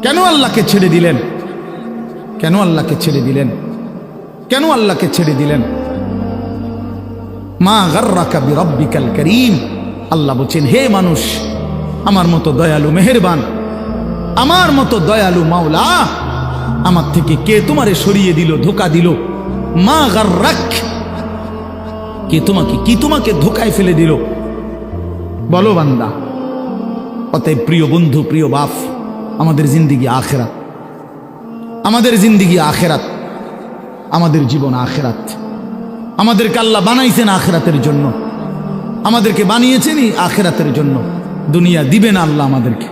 কেন আল্লাহকে ছেড়ে দিলেন? কেন আল্লাহকে ছেড়ে দিলেন? কেন আল্লাহকে ছেড়ে দিলেন? মা গাররাকা বিরাব্বিকাল কারীম। আল্লাহ বলেন, হে মানুষ, আমার মতো দয়ালু মেহেরবান, আমার মতো দয়ালু মাওলা, আমার থেকে কে তোমারে সরিয়ে দিল, ধোঁকা দিল? মা গাররাক, কে তোমাকে, কি তোমাকে ধোঁকায় ফেলে দিল? বলো বান্দা। অতএব প্রিয় বন্ধু, প্রিয় বাপ, আমাদের জিন্দিগি আখেরাত, আমাদের জিন্দিগি আখেরাত, আমাদের জীবন আখেরাত। আমাদেরকে আল্লাহ বানাইছেন আখেরাতের জন্য, আমাদেরকে বানিয়েছেনই আখেরাতের জন্য। দুনিয়া দিবে না আল্লাহ আমাদেরকে,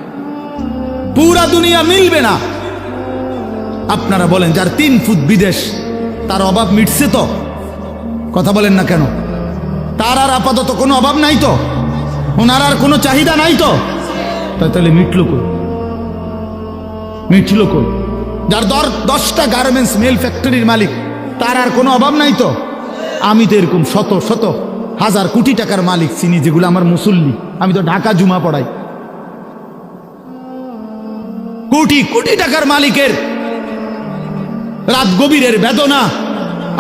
পুরা দুনিয়া মিলবে না। আপনারা বলেন, যার 3 ফুট বিদেশ, তার অভাব মিটছে তো? কথা বলেন না কেন? তার আর আপাতত কোনো অভাব নাই তো? ওনার আর কোনো চাহিদা নাই তো? তাহলে মিটল কই? মিটল কই? যার 10টা গার্মেন্টস মেল ফ্যাক্টরির মালিক, তার আর কোনো অভাব নাই তো? আমি তো এরকম শত শত হাজার কোটি টাকার মালিক চিনি, যেগুলো আমার মুসল্লি। আমি তো ঢাকা জুমা পড়াই। কোটি কোটি টাকার মালিকের রাত গভীরের বেদনা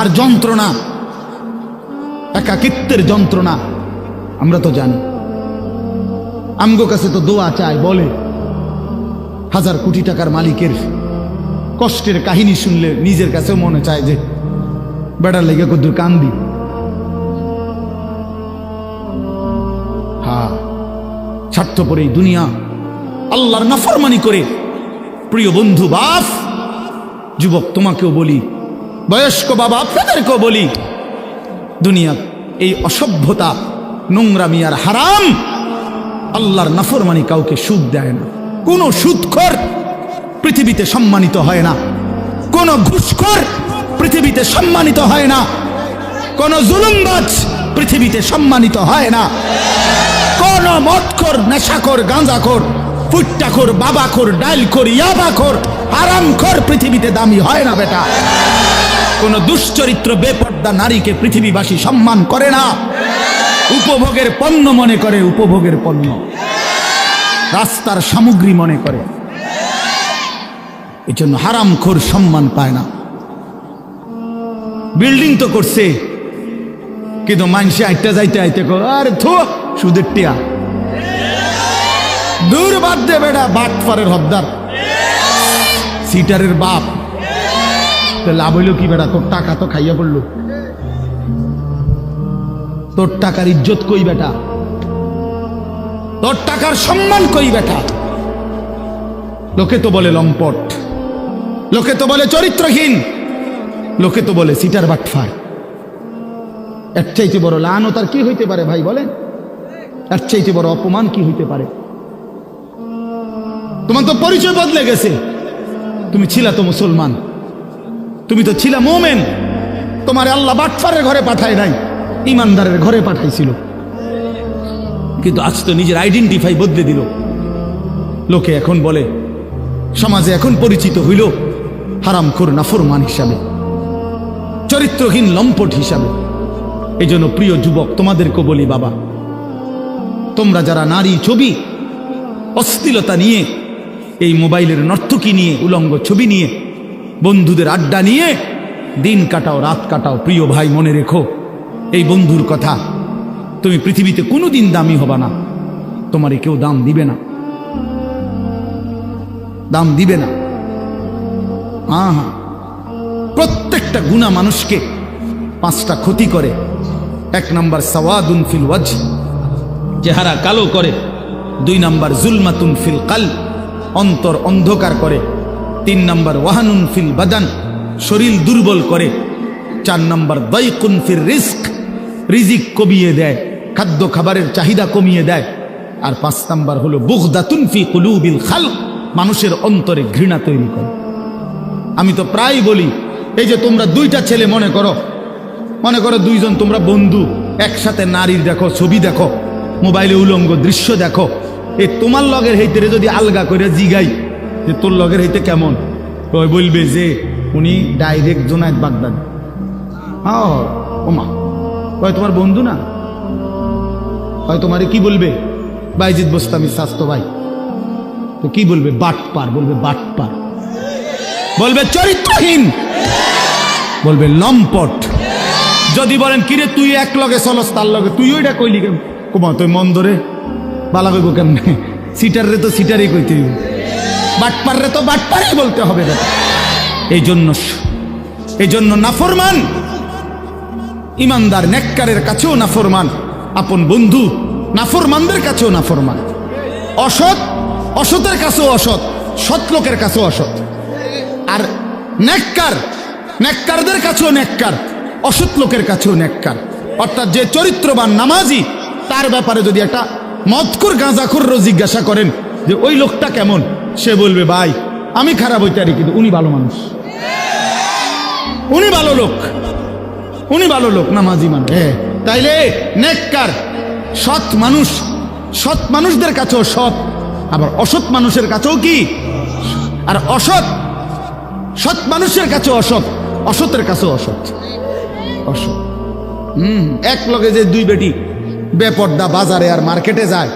আর যন্ত্রণা, একাকিত্বের যন্ত্রণা আমরা তো জানি। আমগো কাছে তো দোয়া চায়, বলে হাজার কোটি টাকার মালিকের কষ্টের কাহিনী শুনলে নিজের কাছেও মনে চায় যে বেটার লেগে কদ্দুর কান্দি। হ্যাঁ, স্বার্থপর এই দুনিয়া, আল্লাহর নাফরমানি করে। প্রিয় বন্ধু, বাপ, যুবক, তোমাকেও বলি, বয়স্ক বাবা, আপনাদেরকেও বলি, দুনিয়া এই অসভ্যতা, নোংরামি আর হারাম, আল্লাহর নাফরমানি কাউকে সুখ দেয় না। কোন সুদখোর পৃথিবীতে সম্মানিত হয় না, কোন ঘুষখোর পৃথিবীতে সম্মানিত হয় না, কোন জুলুমবাজ পৃথিবীতে সম্মানিত হয় না, কোন মদখোর, নেশাখোর, গাঁজাখোর, ফুট্টাখোর, বাবাখোর, ডাইলখোর, ইয়াবাখোর, হারামখোর পৃথিবীতে দামি হয় না বেটা। কোন দুশ্চরিত্র বেপর্দা নারীকে পৃথিবীবাসী সম্মান করে না। উপভোগের পণ্য মনে করে, উপভোগের পণ্য, রাস্তার সামগ্রী মনে করে। এই জন্য হারামখোর সম্মান পায় না। বিল্ডিং তো করছে, কিন্তু মানুষে আইটা যাইতে আইতে আরে থো সুদের টিয়া, দূর বাদ দে বেটা, বাটফারের হদ্দার, সিটারের বাপ। লাভ হইল কি বেটা? তোর টাকা তো খাইয়া পড়লো, তোর টাকার ইজ্জত কই বেটা? তোর টাকার সম্মান কই বেটা? লোকে তো বলে লম্পট, লোকে তো বলে চরিত্রহীন, লোকে তো বলে সিটার বাটফার। এর চাইতে বড় লানত আর কি হইতে পারে ভাই বলেন? এর চাইতে বড় অপমান কি হইতে পারে? তোমার তো পরিচয় বদলে গেছে। তুমি ছিলা তো মুসলমান, তুমি তো ছিলা মোমেন। তোমার আল্লাহ বাটফারের ঘরে পাঠায় নাই, ইমানদারের ঘরে পাঠাইছিল। কিন্তু আজ তো নিজের আইডেন্টিফাই বদলে দিল। লোকে এখন বলে, সমাজে এখন পরিচিত হইল হারামখোর, নাফরমান হিসাবে, চরিত্রহীন, লম্পট হিসাবে। এই জন্য প্রিয় যুবক, তোমাদেরকে বলি, বাবা, তোমরা যারা নারী ছবি, অশ্লীলতা নিয়ে, এই মোবাইলের নর্তকী নিয়ে, উলঙ্গ ছবি নিয়ে, বন্ধুদের আড্ডা নিয়ে দিন কাটাও, রাত কাটাও, প্রিয় ভাই, মনে রেখো এই বন্ধুর কথা, তুমি পৃথিবীতে কোনোদিন দামি হবা না। তোমারে কেউ দাম দিবে না, দাম দিবে না। হ্যাঁ, প্রত্যেকটা গুনাহ মানুষকে 5টা ক্ষতি করে। 1 নাম্বার সাওয়াদুন ফিল ওয়াজহ, চেহারা কালো করে। 2 নাম্বার জুলমাতুন ফিল কলব, অন্তর অন্ধকার করে। 3 নাম্বার ওয়াহানুন ফিল বাদান, শরীর দুর্বল করে। 4 নাম্বার দাইকুন ফির রিজক, রিজিক কমিয়ে দেয়, খাদ্য খাবারের চাহিদা কমিয়ে দেয়। আর 5 নাম্বার হলো বুগদাতুন ফি কুলুবিল খালক, মানুষের অন্তরে ঘৃণা তৈরি করে। আমি তো প্রায় বলি, এই যে তোমরা 2টা ছেলে মনে করো 2 জন তোমরা বন্ধু, একসাথে নারীর দেখো, ছবি দেখো, মোবাইলে উলঙ্গ দৃশ্য দেখো। এই তোমার লগের হইতে যদি আলগা করে জিগাই যে তোর লগের হইতে কেমন, ওই বলবে যে উনি ডাইরেক্ট জোনায়েদ বাগদাদি। ওমা, ওই তোমার বন্ধু না, হয় তোমারে কি বলবে? বাইজিদ বোস্তামি স্বাস্থ্য ভাই। তো কি বলবে? বাটপার বলবে, বাটপার বলবে, চরিত্রহীন বলবে, লম্পট। যদি বলেন কিরে তুই এক লগে চলস তার লগে, তুই ওইটা কইলি কেন? কুমা তুই মন ধরে বালা কইব কেমনে? সিটার রে তো সিটারই কইতে হইব, বাটপার রে তো বাটপারই বলতে হবে। এই জন্য নাফরমান ইমানদার নেককারের কাছেও নাফরমান, আপন বন্ধু নাফরমানদের কাছেও নাফরমান, অসৎ অসতের কাছেও অসৎ, সৎ লোকের কাছেও অসৎ। আর নেককারদের কাছেও নেককার, অসৎ লোকের কাছেও নেককার। অর্থাৎ যে চরিত্রবান নামাজি, তার ব্যাপারে যদি একটা মদখোর গাঁজাখোরও জিজ্ঞাসা করেন যে ওই লোকটা কেমন, সে বলবে ভাই আমি খারাপ হইতে পারি কিন্তু উনি ভালো মানুষ, উনি ভালো লোক, উনি ভালো লোক, নামাজি মানুষ। তাইলে নেককার সৎ মানুষ, সৎ মানুষদের কাছেও সৎ, আবার অসৎ মানুষের কাছেও কি? আর অসৎ সৎ মানুষের কাছেও অসৎ, অসতের কাছেও অসৎ। অসৎ এক লগে যে দুই বেটি বেপর্দা বাজারে আর মার্কেটে যায়,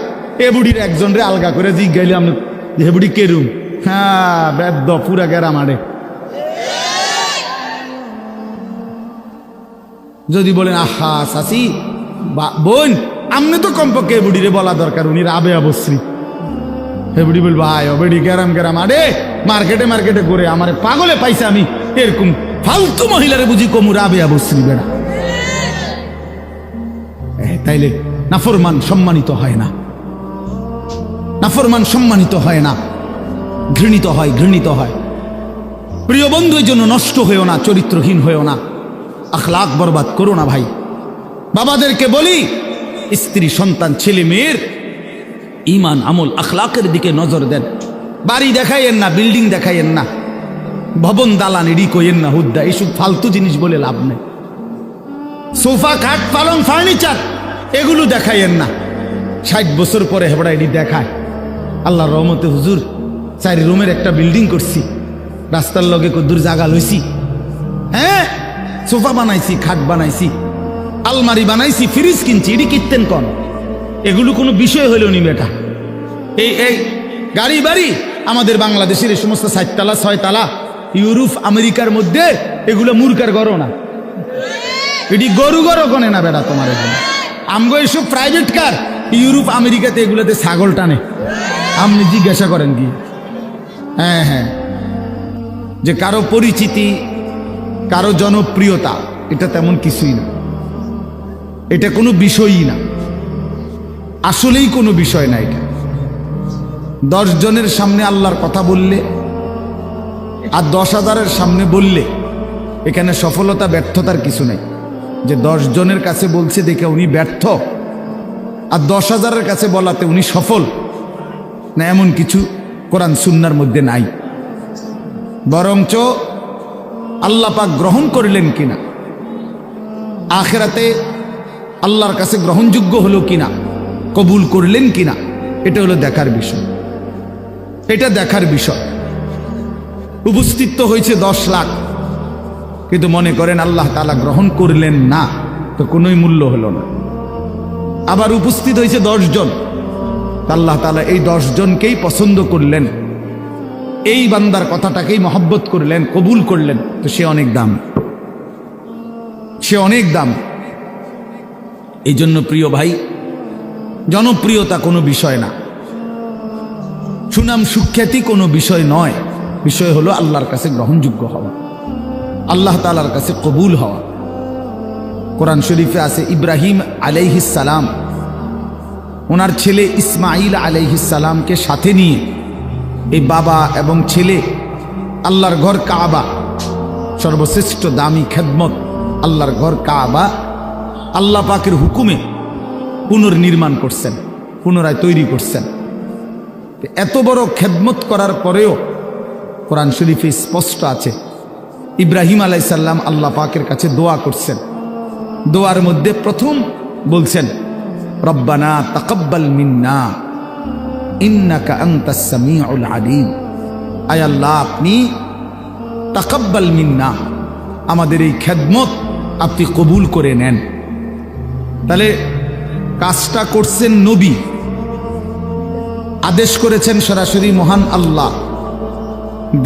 এ বুড়ির একজন রে আলগা করে জিজ্ঞাইলে আমি যে বুড়ি কেরুম, হ্যাঁ বেদ্য পুরা গেরা মারে। যদি বলেন আহা চাচি বোন, আমনে তো কমপক্ষে বুড়িরে বলা দরকার, উনি রাবে অবশ্রী। হে বুড়ি বলবো আয় বেড়ি গেরাম গেরাম, আরে মার্কেটে মার্কেটে করে আমার পাগলে পাইছে, আমি এরকম ফালতু মহিলারে বুঝি কমু রাবে অবশ্রী বেড়া। তাইলে নাফরমান সম্মানিত হয় না, নাফরমান সম্মানিত হয় না, ঘৃণিত হয়, ঘৃণিত হয়। প্রিয় বন্ধু, এই জন্য নষ্ট হয়েও না, চরিত্রহীন হয়েও না, আখলাক বরবাদ করো না ভাই। বাবাদেরকে বলি, স্ত্রী সন্তান ছেলে মেয়ের ইমান আমল আখলাকের দিকে নজর দেন। বাড়ি দেখাইয়েন না, বিল্ডিং দেখাইয়েন না, ভবন দালান এডি কইয়েন না, হুদ্দা এইসব ফালতু জিনিস বলে লাভ নেই। সোফা খাট পালং ফার্নিচার এগুলো দেখাইয়েন না। 60 বছর পরে হেবড়া এডি দেখায়। আল্লাহর রহমতে হুজুর 4 রুমের একটা বিল্ডিং করছি, রাস্তার লগে কদ্দুর জায়গা লইছি, হ্যাঁ সোফা বানাইছি, খাট বানাইছি, আলমারি বানাইছি, ফ্রিজ কিনছি, এডি কিনতেন কন? এগুলো কোনো বিষয় হইল নি বেটা? এই গাড়ি বাড়ি আমাদের বাংলাদেশের এই সমস্ত 4 তালা 6 তালা ইউরোপ আমেরিকার মধ্যে এগুলো মূর্খার গড়ো না, এটি গরু গড়ো গনে না বেটা তোমার। এখানে আমগো এইসব প্রাইভেট কার ইউরোপ আমেরিকাতে এগুলোতে ছাগল টানে, আপনি জিজ্ঞাসা করেন কি? হ্যাঁ, যে কারো পরিচিতি, কারো জনপ্রিয়তা, এটা তেমন কিছুই না, এটা কোনো বিষয়ই না, আসলেই কোনো বিষয় না। এটা 10 জনের সামনে আল্লাহর কথা বললে আর 10,000-এর সামনে বললে এখানে সফলতা ব্যর্থতার কিছু নেই। যে 10 জনের কাছে বলছে দেখে উনি ব্যর্থ, আর 10,000-এর কাছে বলাতে উনি সফল না, এমন কিছু কোরআন সুন্নাহর মধ্যে নাই। বরঞ্চ আল্লাহ পাক গ্রহণ করলেন কিনা, আখিরাতে আল্লাহর কাছে গ্রহণযোগ্য হলো কিনা, কবুল করলেন কিনা, এটা হলো দেখার বিষয়। এটা দেখার বিষয়। উপস্থিত তো হয়েছে 10 লাখ, কিন্তু মনে করেন আল্লাহ তাআলা গ্রহণ করলেন না, তো কোনোই মূল্য হলো না। আবার উপস্থিত হয়েছে 10 জন, আল্লাহ তাআলা এই 10 জনকেই পছন্দ করলেন, এই বান্দার কথাটাকেই মহব্বত করলেন, কবুল করলেন, তো সে অনেক দাম, সে অনেক দাম। এই জন্য প্রিয় ভাই, জনপ্রিয়তা কোনো বিষয় না, সুনাম সুখ্যাতি কোনো বিষয় নয়, বিষয় হলো আল্লাহর কাছে গ্রহণযোগ্য হওয়া, আল্লাহ তাআলার কাছে কবুল হওয়া। কোরআন শরীফে আছে ইব্রাহিম আলাইহিস সালাম ওনার ছেলে ইসমাইল আলাইহিস সালামকে সাথে নিয়ে, এই বাবা এবং ছেলে আল্লাহর ঘর কাবা, সর্বশ্রেষ্ঠ দামি খেদমত আল্লাহর ঘর কাবা, আল্লাহ পাকের হুকুমে পুনর্নির্মাণ করছেন, পুনরায় তৈরি করছেন। এত বড় খেদমত করার পরেও কোরআন শরীফে স্পষ্ট আছে ইব্রাহিম আলাইহিস সালাম আল্লাহ পাকের কাছে দোয়া করছেন। দোয়ার মধ্যে প্রথম বলছেন রব্বানা তাকাব্বাল মিন্না ইন্নাকা আনতাস সামিউল আলিম, আয় আল্লাহ আপনি তাকাব্বাল মিন্না, আমাদের এই খেদমত আপনি কবুল করে নেন। তাহলে কাজটা করছেন নবী, আদেশ করেছেন সরাসরি মহান আল্লাহ,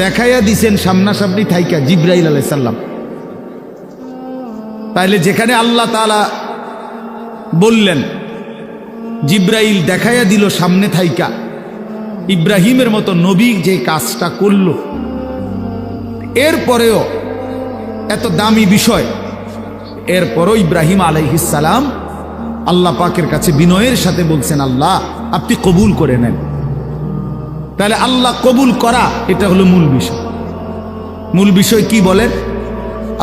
দেখাইয়া দিছেন সামনাসামনি থাইকা জিব্রাইল আলাইহিস সালাম। তাইলে যেখানে আল্লাহ তাআলা বললেন, জিব্রাইল দেখাইয়া দিল সামনে থাইকা, ইব্রাহিমের মতো নবী যে কাজটা করল, এরপরেও এত দামি বিষয়, এরপরও ইব্রাহিম আলাইহিস সালাম আল্লাহ পাকের কাছে বিনয়ের সাথে বলছেন, আল্লাহ আপনি কবুল করে নেন। তাহলে আল্লাহ কবুল করা, এটা হলো মূল বিষয়। মূল বিষয় কি বলেন?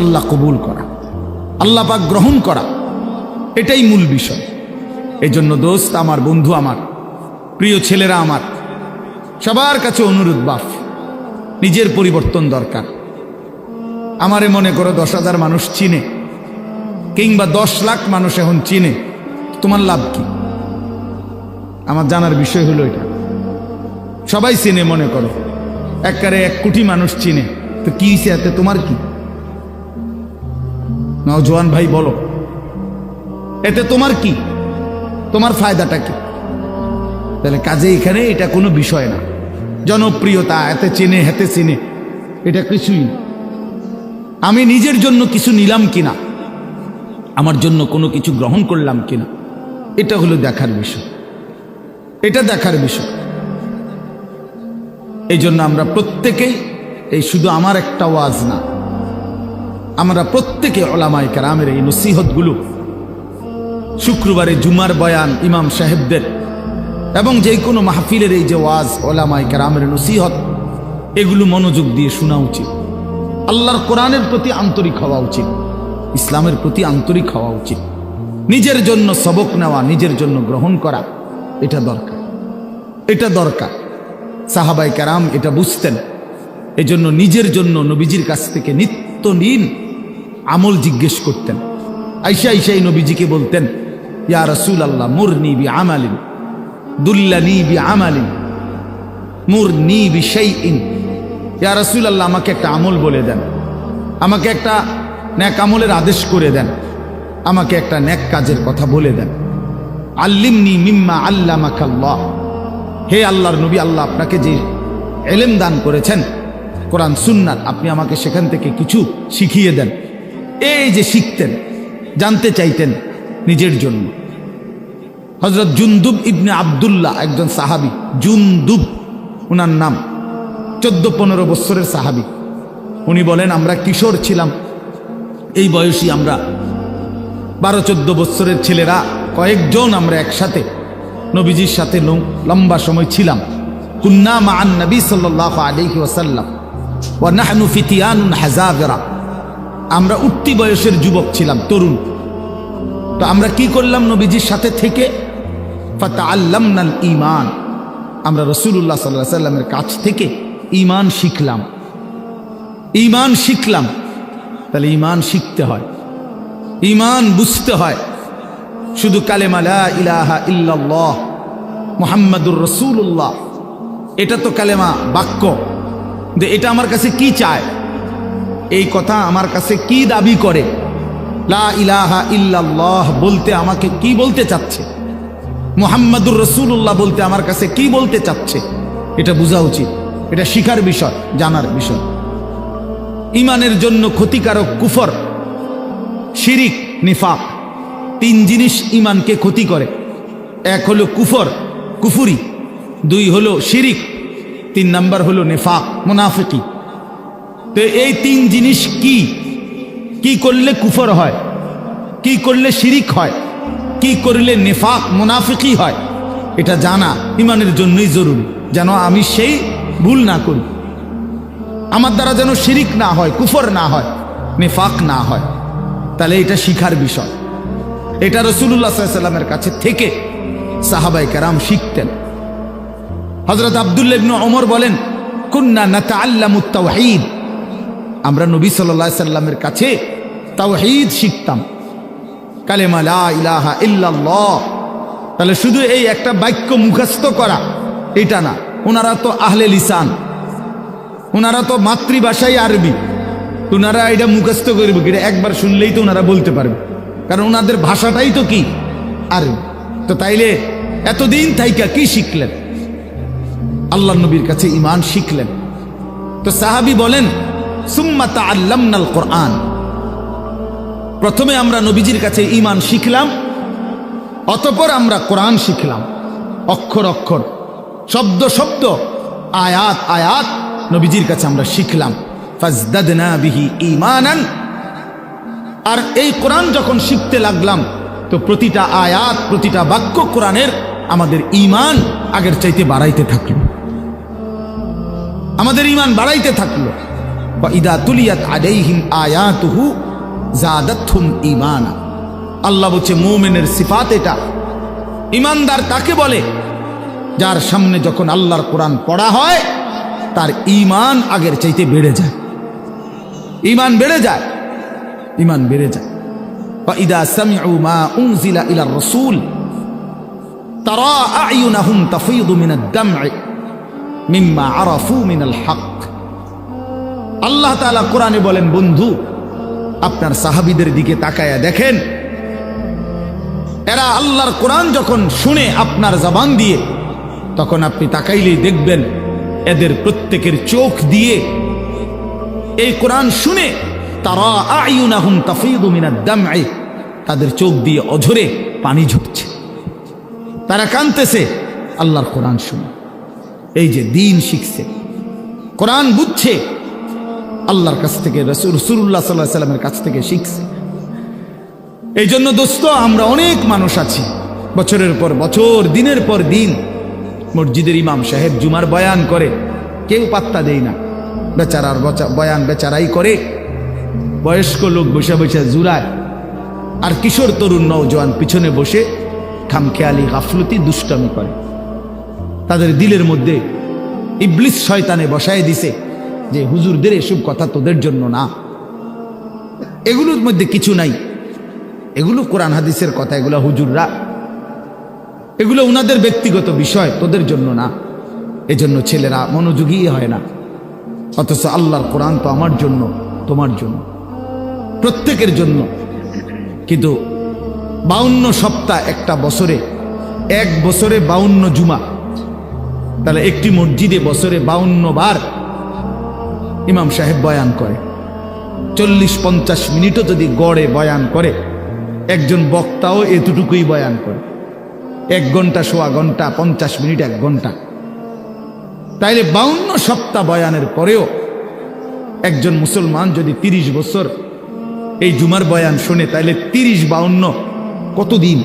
আল্লাহ কবুল করা, আল্লাহ পাক গ্রহণ করা, এটাই মূল বিষয়। এই জন্য দোস্ত আমার, বন্ধু আমার, প্রিয় ছেলেরা আমার, সবার কাছে অনুরোধ, বাপ নিজের পরিবর্তন দরকার। আমারে মনে করো 10,000 মানুষ চিনে, কিংবা 10 লাখ মানুষ এখন চিনে, তোমার লাভ কি? আমার জানার বিষয় হলো এটা। সবাই চিনে, মনে করো একবারে 1 কোটি মানুষ চিনে, তো কি হয়েছে এতে? তোমার কি? নওজোয়ান ভাই বলো, এতে তোমার কি? তোমার ফায়দাটা কি? তাহলে কাজে এখানে এটা কোনো বিষয় না। জনপ্রিয়তা, এতে চেনে হেতে চিনে, এটা কিছুই না। আমি নিজের জন্য কিছু নিলাম কিনা, আমার জন্য কোনো কিছু গ্রহণ করলাম কিনা, এটা হলো দেখার বিষয়, এটা দেখার বিষয়। এই জন্য আমরা প্রত্যেকেই, এই শুধু আমার একটা ওয়াজ না, আমরা প্রত্যেকে উলামায়ে কেরামের এই নসিহতগুলো, শুক্রবারে জুমার বয়ান ইমাম সাহেবদের, এবং যে কোনো মাহফিলের এই যে ওয়াজ, উলামায়ে কেরামের নসিহত, এগুলো মনোযোগ দিয়ে শোনা উচিত। আল্লাহর কোরআনের প্রতি আন্তরিক হওয়া উচিত, ইসলামের প্রতি আন্তরিক হওয়া উচিত। নিজের জন্য সবক নেওয়া, নিজের জন্য গ্রহণ করা, এটা দরকার, এটা দরকার। সাহাবায়ে কেরাম এটা বুঝতেন। এজন্য নিজের জন্য নবীজির কাছ থেকে নিত্যদিন আমল জিজ্ঞেস করতেন। আইসা আইসাই নবীজিকে বলতেন, ইয়া রাসূলুল্লাহ মুরনি বিআমালিন দুল্লানি বিআমালিন মুরনি বিশাইইন। ইয়া রাসূলুল্লাহ আমাকে একটা আমল বলে দেন, আমাকে একটা নেক আমলের আদেশ করে দেন, আমাকে একটা নেক কাজের কথা বলে দেন। আল্লিমনি মিম্মা আল্লামাকাল্লাহ। হে আল্লাহর নবী, আল্লাহ আপনাকে যে ইলম দান করেছেন কোরআন সুন্নাত, আপনি আমাকে সেখান থেকে কিছু শিখিয়ে দেন। এই যে শিখতেন, জানতে চাইতেন নিজের জন্য। হযরত জুনদুব ইবনে আব্দুল্লাহ একজন সাহাবী, জুনদুব ওনার নাম, 14-15 বছরের সাহাবী। উনি বলেন, আমরা কিশোর ছিলাম, এই বয়সী আমরা 12-14 বছরের ছেলেরা কয়েকজন আমরা একসাথে নবীজির সাথে লম্বা সময় ছিলাম। কুন্না মাআন নবী সাল্লাল্লাহু আলাইহি ওয়াসাল্লাম ওয়া নাহনু ফিতিয়ানুন হাযাবিরা। আমরা উঠতি বয়সের যুবক ছিলাম, তরুণ। তো আমরা কি করলাম? নবীজির সাথে থেকে ফাতাআল্লামনাল ঈমান, আমরা রাসূলুল্লাহ সাল্লাল্লাহু আলাইহি ওয়াসাল্লামের কাছ থেকে ঈমান শিখলাম, ঈমান শিখলাম। তাহলে ঈমান শিখতে হয়, ঈমান বুঝতে হয়। শুধু কালেমা লা ইলাহা ইল্লাল্লাহ মুহাম্মাদুর রাসূলুল্লাহ, এটা তো কালেমা, বাক্য। যে এটা আমার কাছে কি চায়, এই কথা আমার কাছে কি দাবি করে, লা ইলাহা ইল্লাল্লাহ বলতে আমাকে কি বলতে চাচ্ছে, মুহাম্মাদুর রাসূলুল্লাহ বলতে আমার কাছে কি বলতে চাচ্ছে, এটা বোঝা উচিত। এটা শিখার বিষয়, জানার বিষয়। ঈমানের জন্য ক্ষতিকারক কুফর, শিরিক, নিফাক, 3 জিনিস ঈমানকে ক্ষতি করে। 1 হলো কুফর, কুফুরি, 2 হলো শিরিক, 3 নাম্বার হলো নিফাক, মুনাফিকি। তো এই 3 জিনিস কি কি করলে কুফর হয়, কি করলে শিরিক হয়, কি করলে নিফাক মুনাফিকি হয়, এটা জানা ঈমানের জন্যই জরুরি, যেন আমি সেই ভুল না করি, আমার দ্বারা যেন শিরিক না হয়, কুফর না হয়, নিফাক না হয়। তাহলে এটা শিখার বিষয়। এটা রাসূলুল্লাহ সাল্লাল্লাহু আলাইহি ওয়াসাল্লামের কাছে থেকে সাহাবায়ে কেরাম শিখতেন। হযরত আব্দুল্লাহ ইবনে ওমর বলেন, কুন্না নাতাআল্লামুত তাওহীদ, আমরা নবী সাল্লাল্লাহু আলাইহি ওয়াসাল্লামের কাছে তাওহীদ শিখতাম, কালেমা লা ইলাহা ইল্লাল্লাহ। তাহলে শুধু এই একটা বাক্য মুখস্থ করা এটা না, ওনারা তো আহলে লিসান, ওনারা তো মাতৃভাষাই আরবি, ওনারা এটা মুখস্থ করবে, এটা একবার শুনলেই তো ওনারা বলতে পারবে, কারণ ওনাদের ভাষাটাই তো কি আরবি। তো তাইলে এতদিন থাইকা কি শিখলেন? আল্লাহ নবীর কাছে ঈমান শিখলেন। তো সাহাবী বলেন, সুম্মা তাআল্লামনাল কোরআন, প্রথমে আমরা নবীজির কাছে ঈমান শিখলাম, অতঃপর আমরা কোরআন শিখলাম। অক্ষর অক্ষর, শব্দ শব্দ, আয়াত আয়াত নবীজির কাছে আমরা শিখলাম। ফাজদাদনা বিহি ঈমানান, আর এই কোরআন যখন শিখতে লাগলাম তো প্রতিটা আয়াত, প্রতিটা বাক্য কোরআনের আমাদের ঈমান আগের চাইতে বাড়াইতে থাকলো, আমাদের ঈমান বাড়াইতে থাকলো। ওয়া ইদা তুলিয়াত আলাইহিম আয়াতুহু যাদাতহুম ঈমানা। আল্লাহ বলছে মুমিনের সিফাত এটা। ঈমানদার তাকে বলে যার সামনে যখন আল্লাহর কোরআন পড়া হয় তার ঈমান আগের চাইতে বেড়ে যায়, ঈমান বেড়ে যায়, ঈমান বেড়ে যায়। ওয়া ইদা সামিউ মা উনজিলা ইলার রাসূল তারা আ'য়ুনাহুম তাফীদু মিনাদ দাম'i মিম্মা আরাফু মিনাল হক। আল্লাহ তাআলা কোরআনে বলেন, বন্ধু আপনার সাহাবীদের দিকে তাকায়া দেখেন, এরা আল্লাহর কোরআন যখন শুনে আপনার জবান দিয়ে, তখন আপনি তাকাইলেই দেখবেন এদের প্রত্যেকের চোখ দিয়ে এই কোরআন শুনে তারা আ'য়ুনাহুম তাফীদু মিনাদ দাম'i, তাদের চোখ দিয়ে অঝরে পানি ঝরছে, তারা কাঁদতেছে আল্লাহর কোরআন শুনে। এই যে দ্বীন শিখছে, কোরআন বুঝছে, আল্লাহর কাছ থেকে, রাসূলুল্লাহ সাল্লাল্লাহু আলাইহি ওয়াসাল্লামের কাছ থেকে শিখছে। এই জন্য দোস্ত, আমরা অনেক মানুষ আছি বছরের পর বছর, দিনের পর দিন মসজিদের ইমাম সাহেব জুমার বয়ান করে, কেউ পাত্তা দেয় না, বেচারার বয়ান বেচারাই করে, বয়স্ক লোক বসে বসে জুরায়, আর কিশোর তরুণ নওজোয়ান পিছনে বসে খামখেয়ালি গাফলতি দুষ্টামি করে। তাদের দিলের মধ্যে ইবলিস শয়তানে বসায় দিছে যে হুজুরদের এসব কথা তোদের জন্য না, এগুলোর মধ্যে কিছু নাই, এগুলো কোরআন হাদিসের কথা, এগুলো হুজুররা, এগুলো উনাদের ব্যক্তিগত বিষয়, তোদের জন্য না। এজন্য ছেলেরা মনোযোগী হয় না। অথচ আল্লাহর কোরআন তো আমার জন্য, তোমার জন্য, প্রত্যেকের জন্য। কিন্তু 52 সপ্তাহ একটা বছরে, এক বছরে 52 জুমা, তাহলে একটি মসজিদে বছরে 52 বার ইমাম সাহেব বয়ান করে। 40-50 মিনিটও যদি গড়ে বয়ান করে, একজন বক্তাও এতটুকুই বয়ান করে, 1 ঘন্টা, সোয়া ঘন্টা, 50 মিনিট, 1 ঘন্টা। তাইলে 52 সপ্তাহ বয়ানের পরেও একজন মুসলমান যদি 30 বছর এই জুমার বয়ান শোনে, তাইলে 30-52 কতদিন?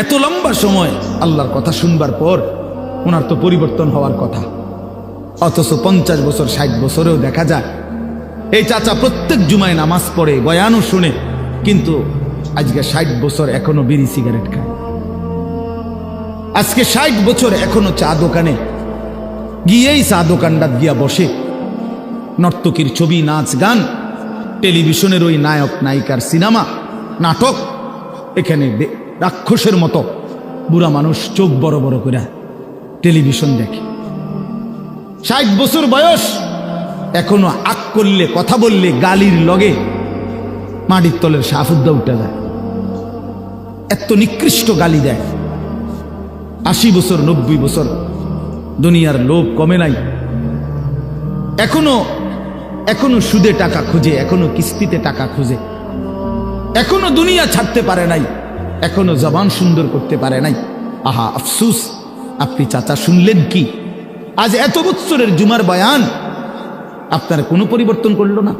এত লম্বা সময় আল্লাহর কথা শুনবার পর ওনার তো পরিবর্তন হওয়ার কথা। অথচ 50 বছর, 60 বছরেও দেখা যায় এই চাচা প্রত্যেক জুমায় নামাজ পড়ে, বয়ানও শুনে, কিন্তু আজকে 60 বছর এখনো বিড়ি সিগারেট খায়। আজকে 60 বছর এখনো চা দোকানে গিয়েই চা দোকানটা গিয়া বসে, নর্তকীর ছবি, নাচ গান, টেলিভিশনের ওই নায়ক নায়িকার সিনেমা, নাটক, এখানে রাক্ষসের মতো বুড়া মানুষ চোখ বড় বড় করে টেলিভিশন দেখে। 60 বছর বয়স, এখনো আক করলে, কথা বললে গালির লগে মাটির তলের সাফুদ্দা উঠে যায়, এত নিকৃষ্ট গালি দেয়। 80 বছর, 90 বছর, দুনিয়ার লোভ কমে নাই, এখনো সুদে টাকা খুঁজে, এখনো কিস্তিতে টাকা খুঁজে, এখনো দুনিয়া ছাড়তে পারে নাই, এখনো জবান সুন্দর করতে পারে নাই। আহা আফসুস, আপনি চাচা শুনলেন কি? আজ এত বছরের জুমার বয়ান আপনার কোনো পরিবর্তন করলো না,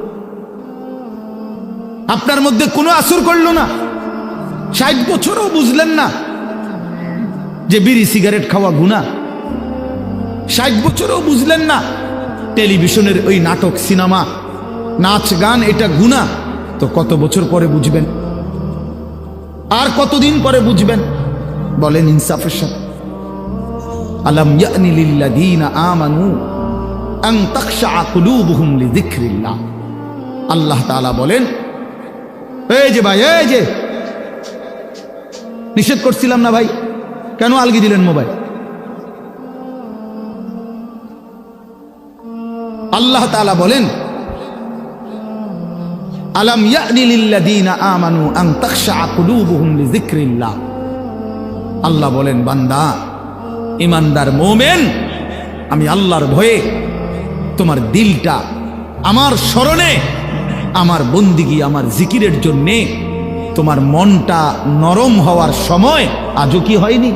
আপনার মধ্যে কোনো আসর করলো না। 60 বছরও বুঝলেন না যে বিড়ি সিগারেট খাওয়া গুনাহ। 60 বছরও বুঝলেন না টেলিভিশনের ওই নাটক, সিনেমা, নাচ গান এটা গুনাহ। তো কত বছর পরে বুঝবেন? আর কতদিন পরে বুঝবেন? বলেন ইনসাফের সাথে। আলাম ইয়ানি লিল্লাযীনা আমানু আন তাখশা কুলুবুহুম লিযিকরিল্লাহ। আল্লাহ তাআলা বলেন, এই যে ভাই, এই যে নিষেধ করছিলাম না ভাই, কেন আলগি দিলেন মোবাইল? আল্লাহ তাআলা বলেন, আলাম ইয়ানি লিল্লাযীনা আমানু আন তাখশা কুলুবুহুম লিযিকরিল্লাহ। আল্লাহ বলেন, বান্দা ইমানদার মোমেন, আমি আল্লাহর ভয়ে তোমার দিলটা আমার স্মরণে, আমার বন্দিগি, আমার জিকিরের জন্যে তোমার মনটা নরম হওয়ার সময় আজও কি হয়নি?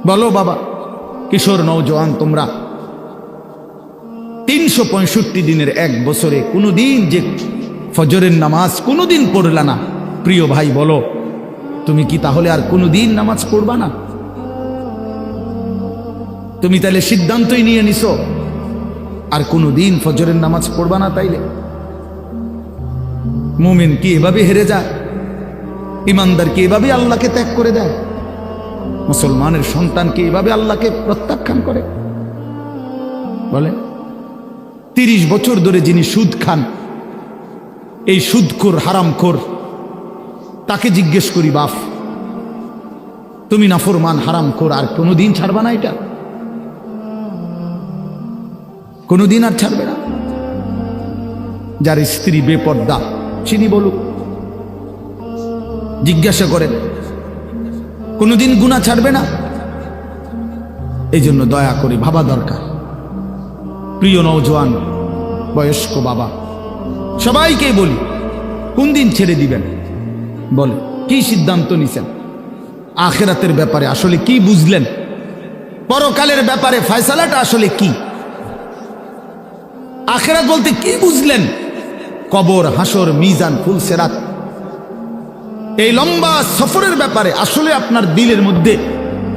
বলো বাবা, কিশোর নওজোয়ান, তোমরা 365 দিনের এক বছরে কোনোদিন যে ফজরের নামাজ কোনোদিন পড়লা না, প্রিয় ভাই বলো, তুমি কি তাহলে আর কোনোদিন নামাজ পড়বা না? তুমি তাহলে সিদ্ধান্তই নিয়ে নিছো আর কোনোদিন ফজরের নামাজ পড়বা না? তাইলে মুমিন কি এভাবে হেরে যায়? ইমানদার কি এভাবে আল্লাহকে ত্যাগ করে দেয়? মুসলমানের সন্তান কি এভাবে আল্লাহকে প্রত্যাখ্যান করে? বলে 30 বছর ধরে যিনি সুদ খান, এই সুদখোর হারামখোর, তাকে জিজ্ঞেস করি, বাপ তুমি নাফরমান হারামখোর, আর কোনোদিন ছাড়বা না? এটা কোনোদিন আর ছাড়বে না? যার স্ত্রী বেপর্দা চিনি বলুক, জিজ্ঞাসা করেন, কোনোদিন গুনাহ ছাড়বে না? এই জন্য দয়া করে ভাবা দরকার। প্রিয় নওজোয়ান, বয়স্ক বাবা, সবাইকে বলি, কোন দিন ছেড়ে দিবেন? বলে কি সিদ্ধান্ত নিছেন? আখিরাতের ব্যাপারে আসলে কি বুঝলেন? পরকালের ব্যাপারে ফয়সালাটা আসলে কি? আখিরাত বলতে কি বুঝলেন? কবর, হাসর, মিজান, ফুলসেরাত, এই লম্বা সফরের ব্যাপারে আসলে আপনার দিলের মধ্যে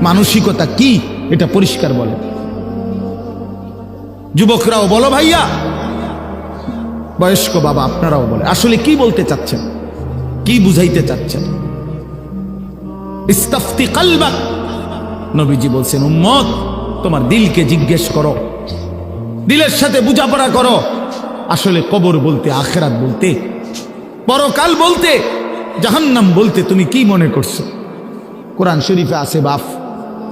মানসিকতা কি, এটা পরিষ্কার বলেন। যুবকরাও বলো ভাইয়া, বয়স্ক বাবা আপনারাও বলে, আসলে কি বলতে চাচ্ছেন, কি বুঝাইতে চাচ্ছেন? ইস্তাফতি কলবাক, নবীজি বলছেন, উম্মত তোমার দিলকে জিজ্ঞেস করো, দিলের সাথে বোঝাপড়া করো, আসলে কবর বলতে, আখিরাত বলতে, পরকাল বলতে, জাহান্নাম বলতে তুমি কি মনে করছো? কোরআন শরীফে আছে বাপ,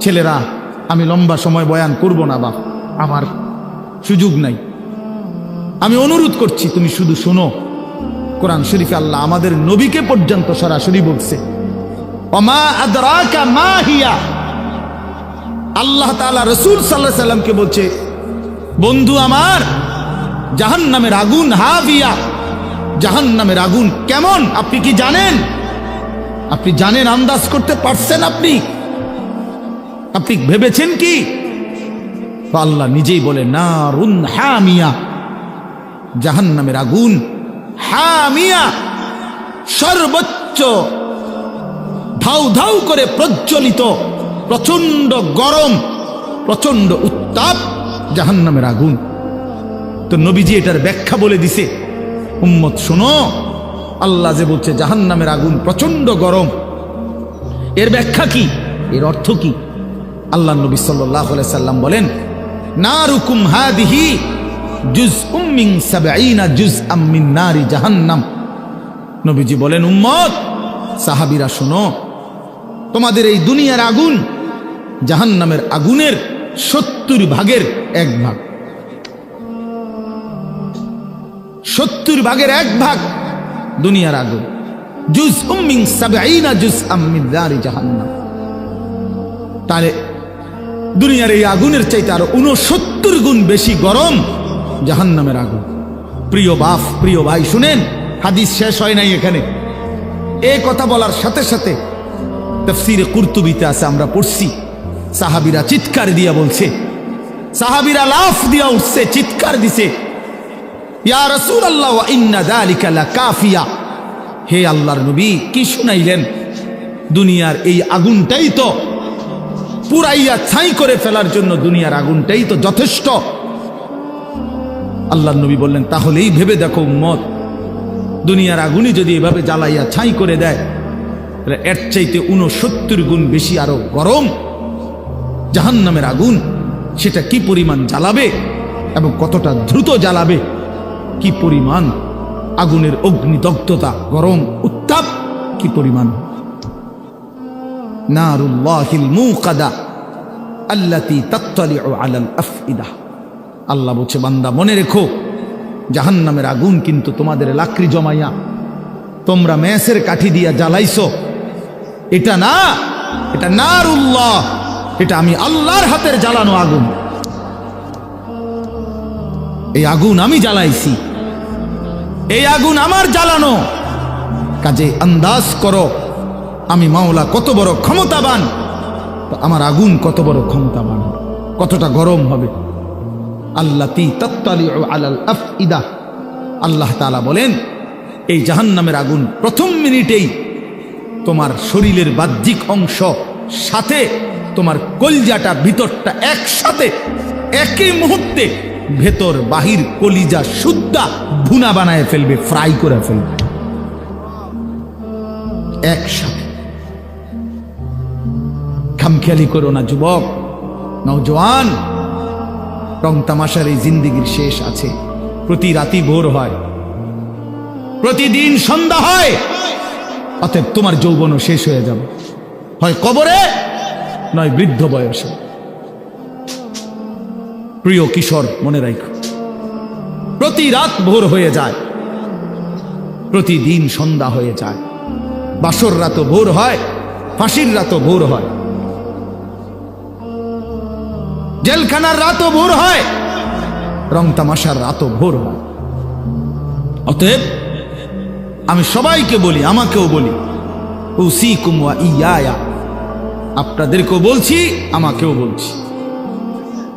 ছেলেরা আমি লম্বা সময় বয়ান করব না বাপ, আমার সুযোগ নাই, আমি অনুরোধ করছি তুমি শুধু শোনো। কোরআন শরীফে আল্লাহ আমাদের নবীকে পর্যন্ত সরাসরি বলছে, ওমা আদরাকা মা হিয়া, আল্লাহ তাআলা রাসূল সাল্লাল্লাহু আলাইহি সাল্লামকে বলছে, বন্ধু আমার, জাহান্নামের আগুন হাবিয়া, জাহান্নামের আগুন কেমন আপনি কি জানেন? আপনি জানেন, আন্দাজ করতে পারছেন? আপনি ভেবেছেন কি? আল্লাহ নিজেই বলে, নারুন হামিয়া, জাহান্নামের আগুন হামিয়া, সর্বোচ্চ ধাউ ধাউ করে প্রজ্বলিত, প্রচন্ড গরম, প্রচন্ড উত্তাপ জাহান্নামের আগুন। তো নবীজি এটার ব্যাখ্যা বলে দিছে, উম্মত শোনো, আল্লাহ যে বলছে জাহান্নামের আগুন প্রচন্ড গরম, এর ব্যাখ্যা কি, এর অর্থ কি? আল্লাহ নবী সাল্লাল্লাহু আলাইহি সাল্লাম বলেন, নারুকুম হাদিহি জুজউম মিন 70 জুজআম মিন নারি জাহান্নাম। নবীজি বলেন, উম্মত, সাহাবীরা শোনো, তোমাদের এই দুনিয়ার আগুন জাহান্নামের আগুনের 70 ভাগের 1 ভাগ, 70 ভাগের 1 ভাগ দুনিয়ার আগুন। জুজউম মিন 70 জুজআম মিন নারি জাহান্নাম। তাহলে দুনিয়ার এই আগুনের চাইতে আরো 69 গুণ বেশি গরম জাহান্নামের আগুন। প্রিয় বাপ, প্রিয় ভাই, শুনেন, হাদিস শেষ হয় নাই এখানে। এই কথা বলার সাথে সাথে তাফসীরে কুরতুবীতে আছে, আমরা পড়ছি, সাহাবীরা চিৎকার দিয়া বলছে, সাহাবীরা লাফ দিয়া উঠছে, চিৎকার দিছে, ইয়া রাসূলুল্লাহ ওয়া ইন্না যালিকা লাকাফিয়া, হে আল্লাহর নবী, কি শুনাইলেন? দুনিয়ার এই আগুনটাই তো পুরাইয়া ছাই করে ফেলার জন্য, দুনিয়ার আগুনটাই তো যথেষ্ট। আল্লাহর নবী বললেন, তাহলেই ভেবে দেখো উম্মত, দুনিয়ার আগুনই যদি এভাবে জ্বালাইয়া ছাই করে দেয়, তাহলে এর চাইতে 69 গুণ বেশি আরো গরম জাহান্নামের আগুন, সেটা কি পরিমাণ জ্বালাবে এবং কতটা দ্রুত জ্বালাবে, কি পরিমাণ আগুনের অগ্নিদগ্ধতা, গরম উত্তাপ কি পরিমাণ। নারুল্লাহিল মুকাদা আল্লাতী তাত্তালিউ আলাল আফইদা, আল্লাহ বলছে, বান্দা মনে রেখো, জাহান্নামের আগুন কিন্তু তোমাদের লাকড়ি জমাইয়া তোমরা মেসের কাঠি দিয়া জ্বালাইছো, এটা না, এটা নারুল্লাহ, এটা আমি আল্লাহর হাতের জ্বালানো আগুন। এই আগুন আমি জ্বালাইছি, এই আগুন আমার জ্বালানো। কাজে আন্দাজ করো আমি মাওলা কত বড় ক্ষমতাবান, তো আমার আগুন কত বড় ক্ষমতাবান, কতটা গরম হবে। আল্লাতী তাত্তালিউ আলাল আফইদা, আল্লাহ তাআলা বলেন এই জাহান্নামের আগুন প্রথম মিনিটেই তোমার শরীরের বাহ্যিক অংশ সাথে তোমার কলিজাটা ভিতরটা একসাথে একই মুহূর্তে ভেতর বাহির কলিজা শুদ্ধা ভুনা বানায় ফেলবে, ফ্রাই করে ফেলবে একসাথে। খামখেয়ালি করো না যুবক, নওজোয়ান। রং তামাশার এই জিন্দেগির শেষ আছে। প্রতি রাতি ভোর হয়, প্রতিদিন সন্ধ্যা হয়। অতএব তোমার যৌবনও শেষ হয়ে যাবে, হয় কবরে নয় বৃদ্ধ বয়সে। প্রিয় কিশোর, মনে রাখো প্রতি রাত ভোর হয়ে যায়, প্রতিদিন সন্ধ্যা হয়ে যায়। বাসর রাতও ভোর হয়, ফাঁসির রাতও ভোর হয়, জেলখানার রাতও ভোর হয়, রং তামাশার রাতও ভোর হয়। অতএব আমি সবাইকে বলি, আমাকেও বলি, উসিকুম ওয়া ইয়া, আপনাদেরকেও বলছি আমাকেও বলছি,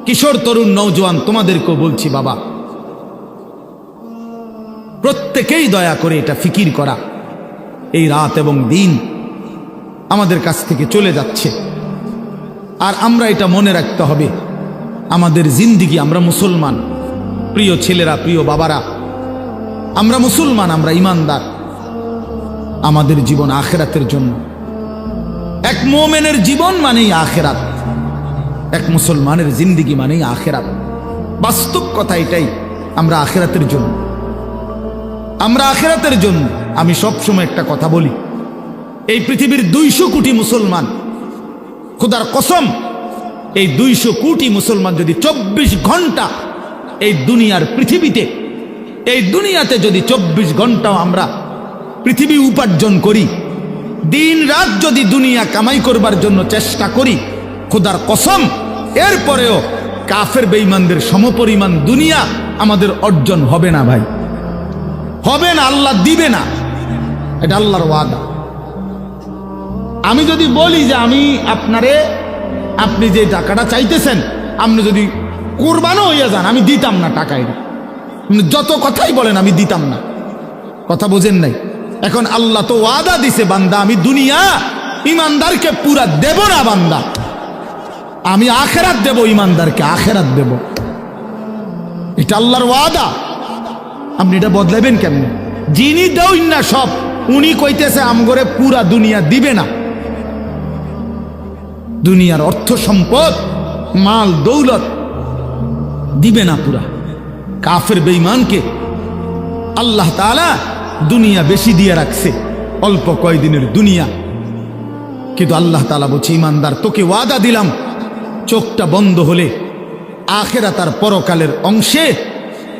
কিশোর তরুণ নওজোয়ান তোমাদেরকেও বলছি, বাবা প্রত্যেকেই দয়া করে এটা ফিকির করা, এই রাত এবং দিন আমাদের কাছ থেকে চলে যাচ্ছে। আর আমরা এটা মনে রাখতে হবে, আমাদের জিন্দিগি, আমরা মুসলমান, প্রিয় ছেলেরা, প্রিয় বাবারা, আমরা মুসলমান, আমরা ইমানদার। আমাদের জীবন আখেরাতের জন্য। এক মুমিনের জীবন মানেই আখেরাত, এক মুসলমানের জিন্দিগি মানেই আখেরাত। বাস্তব কথা এটাই, আমরা আখেরাতের জন্য, আমরা আখেরাতের জন্য। আমি সবসময় একটা কথা বলি, এই পৃথিবীর 200 কোটি মুসলমান, খোদার কসম, এই 200 কোটি মুসলমান যদি 24 ঘন্টা এই দুনিয়ার পৃথিবীতে, এই দুনিয়াতে যদি 24 ঘন্টাও আমরা পৃথিবী উপার্জন করি, দিন রাত যদি দুনিয়া কামাই করবার জন্য চেষ্টা করি, খোদার কসম এরপরেও কাফের বেঈমানদের সমপরিমাণ দুনিয়া আমাদের অর্জন হবে না ভাই, হবে না, আল্লাহ দিবে না, এটা আল্লাহর ওয়াদা। আমি যদি বলি যে আমি আপনারে, আপনি যে টাকাটা চাইতেছেন, আপনি যদি কুরবানও হইয়া যান, আমি দিতাম না টাকা, এটা যত কথাই বলেন আমি দিতাম না, কথা বোঝেন নাই। এখন আল্লাহ তো ওয়াদা দিছে, বান্দা আমি দুনিয়া ইমানদারকে পুরা দেব না, বান্দা আমি আখেরাত দেব, ইমানদারকে আখেরাত দেব, এটা আল্লাহর ওয়াদা। আপনি এটা বদলাবেন কেমন? যিনি দেউন না সব, উনি কইতেছে আমগরে পুরা দুনিয়া দিবে না। দুনিয়ার অর্থ সম্পদ, মাল দৌলত দিবে না পুরা। কাফের বেঈমানকে আল্লাহ তাআলা দুনিয়া বেশি দিয়ে রাখছে, অল্প কয়দিনের দুনিয়া। কিন্তু আল্লাহ তাআলা বলছে, ইমানদার তোকে ওয়াদা দিলাম, চোখটা বন্ধ হলে আখিরাত আর পরকালের অংশে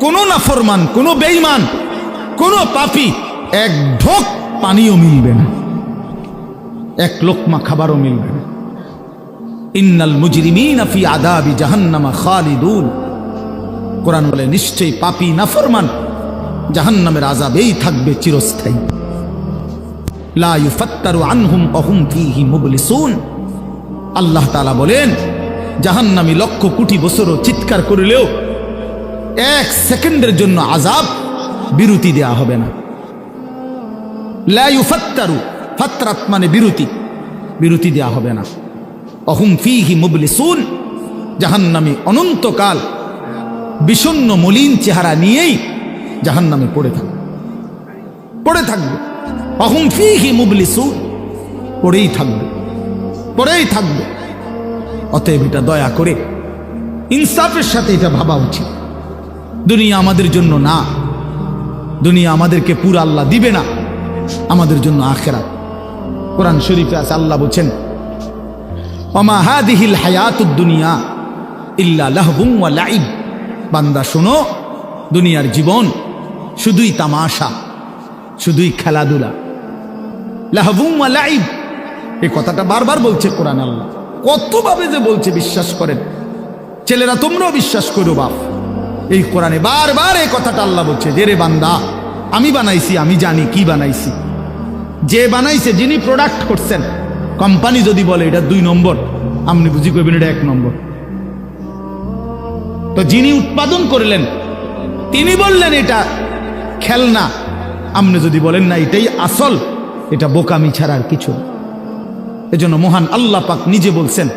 কোনো নাফরমান, কোনো বেঈমান, কোনো পাপী এক ঢোক পানিও মিলবে না, এক লোকমা খাবারও মিলবে না। ইন্নাল মুজরিমিনা ফি আযাবি জাহান্নামা খালিদুন, কোরআন বলে নিশ্চয়ই পাপী নাফরমান জাহান্নামের আযাবেই থাকবে চিরস্থায়ী। লা ইউফাত্তারু আনহুম ওয়া হুম ফীহি মুবলিসুন, আল্লাহ তাআলা বলেন জাহান্নামী লক্ষ কোটি বছরও চিৎকার করলেও 1 সেকেন্ডের জন্য আযাব বিরতি দেয়া হবে না। লা ইউফাত্তারু, ফাতরাত মানে বিরতি, বিরতি দেয়া হবে না। ওয়া হুম ফীহি মুবলিসুন, জাহান্নামী অনন্তকাল বিষণ্ণ মলিন চেহারা নিয়েই জাহান্নামে পড়ে থাকবে, পড়ে থাকবে। ওয়া হুম ফীহি মুবলিসুন, পড়েই থাকবে, পড়েই থাকবে। অতএব এটা দয়া করে ইনসাফের সাথে এটা ভাবা উচিত, দুনিয়া আমাদের জন্য না, দুনিয়া আমাদেরকে পুরো আল্লাহ দিবে না, আমাদের জন্য আখিরাত। কোরআন শরীফে আছে, আল্লাহ বলেন ওমা হাদিহিল হায়াতুদ দুনিয়া ইল্লা লাহবুন ওয়া লাইব, বান্দা শোনো দুনিয়ার জীবন শুধুই তামাশা, শুধুই খেলাধুলা। লাহবুন ওয়া লাইব, এই কথাটা বারবার বলছে কোরআন আল্লাহ, কতভাবে যে বলছে বিশ্বাস করেন। ছেলেরা তোমরাও বিশ্বাস করো বাপ, এই কোরআনে বারবার এই কথাটা আল্লাহ বলছে যে রে বান্দা, আমি বানাইছি, আমি জানি কি বানাইছি। যে বানাইছে, যিনি প্রোডাক্ট করছেন, কোম্পানি যদি বলে এটা 2 নম্বর, আপনি বুঝি করবেন এটা 1 নম্বর। তো যিনি উৎপাদন করলেন তিনি বললেন এটা খেলনা, আপনি যদি বলেন না এটাই আসল, এটা বোকামি ছাড়া আর কিছু না। এজন্য মহান আল্লাহ পাক নিজে বলছেন,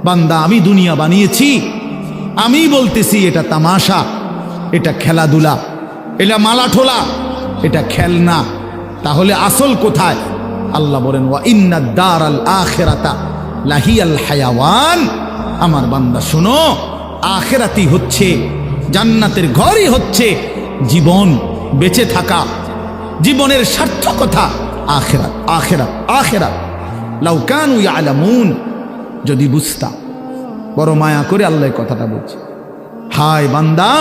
বান্দা আমি দুনিয়া বানিয়েছি, আমি বলতেছি এটা তামাশা, এটা খেলাধুলা, এটা মালাঠোলা, এটা খেলনা, তাহলে আসল কোথায়? আল্লাহ বলেন ওয়া ইন্নাদ দারাল আখিরাতা লাহিয়াল হায়াওয়ান। আমার বান্দা শোনো, আখিরাতই হচ্ছে, জান্নাতের ঘরই হচ্ছে জীবন, বেঁচে থাকা, জীবনের সার্থকতা আখিরাত, আখিরাত, আখিরাত। লাউ কানু ইয়ালামুন, যদি বুঝতাম। বড় মায়া করে আল্লাহ এই কথাটা বলছে, হায় বান্দা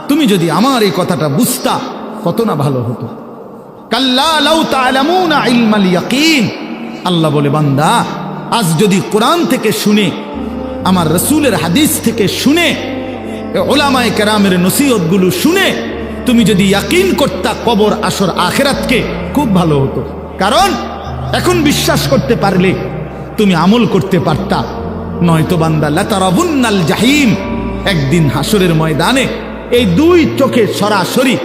তুমি যদি আমার এই কথাটা বুঝতা কত না ভালো হতো। কাল্লা লাউ তা'লামুনা ইলমাল ইয়াকিন, আল্লাহ বলে বান্দা আজ যদি কোরআন থেকে শুনে, আমার রাসূলের হাদিস থেকে শুনে, উলামায়ে কেরামের নসিহতগুলো শুনে তুমি যদি ইয়াকিন করতা কবর, আসর, আখিরাতকে, খুব ভালো হতো। কারণ এখন বিশ্বাস করতে পারলে তুমি আমল করতে পারতা, নয়তো বান্দা লাতারাবুন্নাল জাহিম, একদিন হাসরের ময়দানে এই 2 চোখে সরাসরি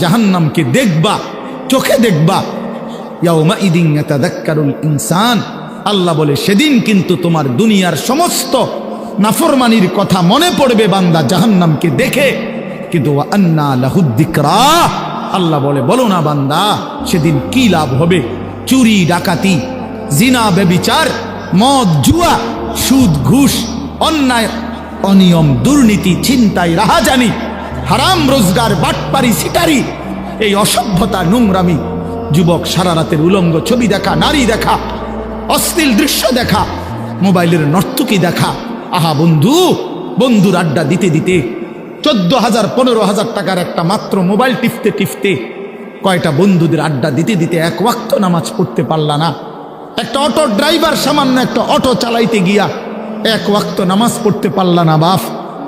জাহান্নামকে দেখবা, চোখে দেখবা। ইয়াউমা ইদিন ইয়াতাযাক্কারুল ইনসান, আল্লাহ বলে সেদিন কিন্তু তোমার দুনিয়ার সমস্ত নাফরমানির কথা মনে পড়বে বান্দা জাহান্নামকে দেখে, কিন্তু ওয়া আন্না লাহুদ যিকরা, আল্লাহ বলে বলো না বান্দা সেদিন কি লাভ হবে? চুরি ডাকাতি, জিনা ব্যভিচার, মদ জুয়া, সুদ ঘুষ, অন্যায় অনিয়ম, দুর্নীতি, ছিনতাই, রাহাজানি, হারাম রোজগার, বাটপারি, সিটারি, এই অসভ্যতা, নোংরামি, যুবক সারা রাতের উলঙ্গ ছবি দেখা, নারী দেখা, অশ্লীল দৃশ্য দেখা, মোবাইলের নর্তকী দেখা। আহা বন্ধু, বন্ধুর আড্ডা দিতে দিতে 14,000 15,000 টাকার একটা মাত্র মোবাইল টিপতে টিপতে কয়টা বন্ধুদের আড্ডা দিতে দিতে 1 ওয়াক্ত নামাজ পড়তে পারলা না। একটা অটো ড্রাইভার সামান্য একটা অটো চালাইতে গিয়া 1 ওয়াক্ত নামাজ পড়তে পারলা না বাপ।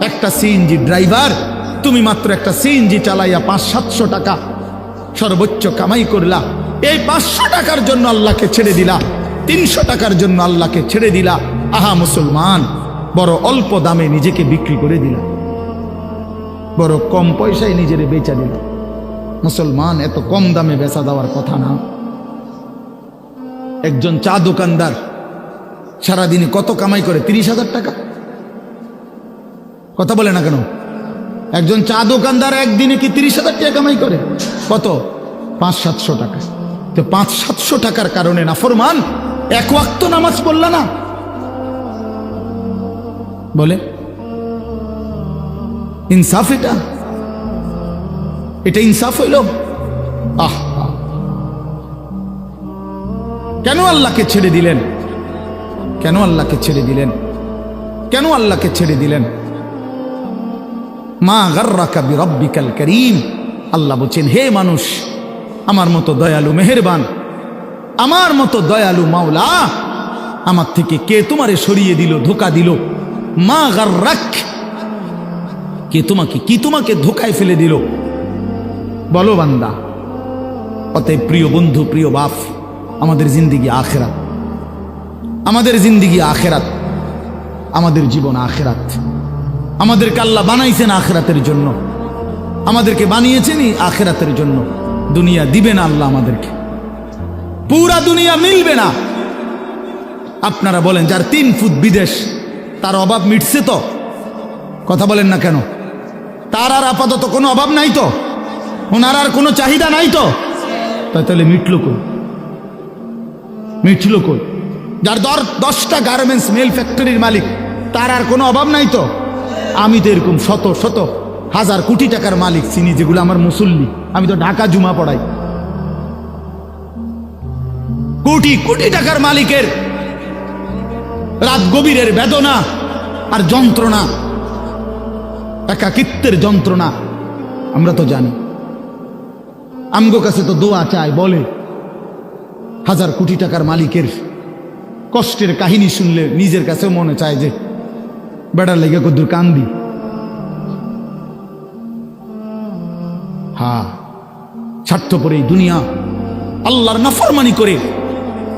একটা সিএনজি ড্রাইভার, তুমি মাত্র একটা সিএনজি চালাইয়া 500-700 টাকা সর্বোচ্চ কামাই করলা। এই 500 টাকার জন্য আল্লাহকে ছেড়ে দিলা, 300 টাকার জন্য আল্লাহকে ছেড়ে দিলা। আহা মুসলমান, বড় অল্প দামে নিজেকে বিক্রি করে দিলা, বড় কম পয়সায় নিজের বেচা দিলা। মুসলমান, এত কম দামে বেচা দেওয়ার কথা না। একজন চা দোকানদার সারাদিনে কত কামাই করে? 30,000 টাকা। কথা বলে না কেন? একজন চা দোকানদার একদিনে কি 30,000 টাকা কামাই করে? কত? 500-700 টাকা। তো 500-700 টাকার কারণে নাফরমান 1 ওয়াক্ত নামাজ পড়লা না, বলে ইনসাফ? এটা ইনসাফ হইল? আহ, কেন আল্লাহকে ছেড়ে দিলেন? কেন আল্লাহকে ছেড়ে দিলেন? কেন আল্লাহকে ছেড়ে দিলেন? মা গাররাকা বিরাব্বিকাল কারীম, আল্লাহ বলছেন হে মানুষ, আমার মতো দয়ালু মেহেরবান, আমার মতো দয়ালু মাওলা, আমার থেকে কে তোমারে সরিয়ে দিল, ধোকা দিল? মা গাররাক, কে তোমাকে, কি তোমাকে ধোকায় ফেলে দিল? বলো বান্দা। অতএব প্রিয় বন্ধু, প্রিয় বাপ, আমাদের জিন্দিগি আখেরাত, আমাদের জিন্দিগি আখেরাত, আমাদের জীবন আখেরাত। আমাদেরকে আল্লাহ বানাইছেন আখেরাতের জন্য, আমাদেরকে বানিয়েছেনই আখেরাতের জন্য। দুনিয়া দিবে না আল্লাহ আমাদেরকে, পুরা দুনিয়া মিলবে না। আপনারা বলেন যার 3 ফুট বিদেশ, তার অভাব মিটছে তো? কথা বলেন না কেন? তার আর আপাতত কোনো অভাব নাই তো? ওনার আর কোনো চাহিদা নাই তো? তাহলে মিটলো কই? মিটলো কই? যার 10টা গার্মেন্টস মেল ফ্যাক্টরির মালিক, তার আর কোনো অভাব নাই তো? আমি তো এরকম শত শত হাজার কোটি টাকার মালিক চিনি, যেগুলো আমার মুসল্লি। আমি তো ঢাকা জুমা পড়াই। কোটি কোটি টাকার মালিকের রাত গভীরের বেদনা আর যন্ত্রণা, একাকিত্বের যন্ত্রণা আমরা তো জানি। আমগো কাছে তো দোয়া চায়, বলে হাজার কোটি টাকার মালিকের কষ্টের কাহিনী শুনলে নিজের কাছেও মনে চায় যে বেড়ার লেগে কদ্দুর কান্দি। হ্যাঁ, স্বার্থপর এই দুনিয়া, আল্লাহর নাফরমানি করে।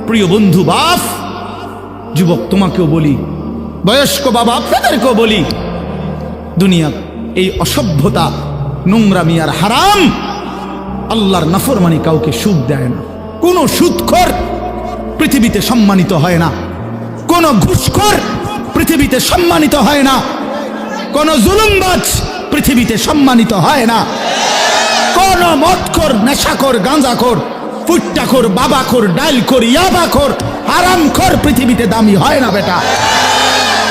প্রিয় বন্ধু বাপ, যুবক তোমাকেও বলি, বয়স্ক বাবা আপনাদেরকেও বলি, দুনিয়া এই অসভ্যতা, নোংরামি আর হারাম, আল্লাহর নাফরমানি কাউকে সুখ দেয় না। কোন সুদখোর পৃথিবীতে সম্মানিত হয় না, কোন ঘুষখোর পৃথিবীতে সম্মানিত হয় না, কোন জুলুমবাজ পৃথিবীতে সম্মানিত হয় না, কোন মদখোর, নেশাখোর, গাঁজাখোর, ফুট্টাখোর, বাবাখোর, ডাইলখোর, ইয়াবাখোর, হারামখোর পৃথিবীতে দামি হয় না বেটা।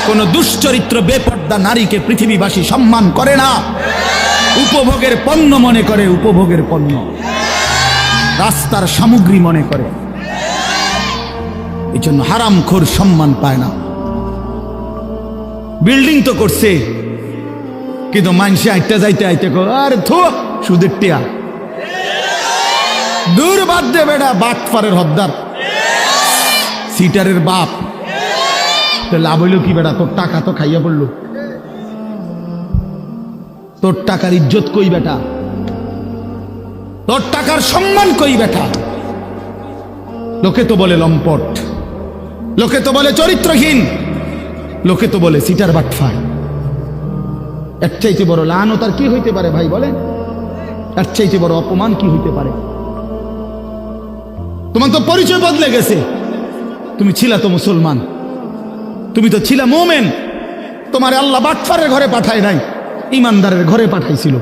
কোন দুশ্চরিত্র বেপর্দা নারীকে পৃথিবীবাসী সম্মান করে না, উপভোগের পণ্য মনে করে, উপভোগের পণ্য, রাস্তার সামগ্রী মনে করে। এই জন্য হারামখোর সম্মান পায় না। বিল্ডিং তো করছে, কিন্তু মানুষে আইতে যাইতে আইতে আর থো সুদের টিয়া, দূর বাদ দে বেটা, বাটফারের হদ্দার, সিটারের বাপ। লাভ হইল কি বেটা? তোর টাকা তো খাইয়া পড়লো, তোর টাকার ইজ্জত কই বেটা? তোর টাকার সম্মান কই বেটা? লোকে তো বলে লম্পট, লোকে তো বলে চরিত্রহীন, লোকে তো বলে সিটার বাটফার। এর চাইতে বড় লানত আর কি হইতে পারে ভাই বলেন? এর চাইতে বড় অপমান কি হইতে পারে? তোমার তো পরিচয় বদলে গেছে। তুমি ছিলা তো মুসলমান, তুমি তো ছিলা মোমেন, তোমার আল্লাহ বাটফারের ঘরে পাঠায় নাই, ইমানদারের ঘরে পাঠাইছিল।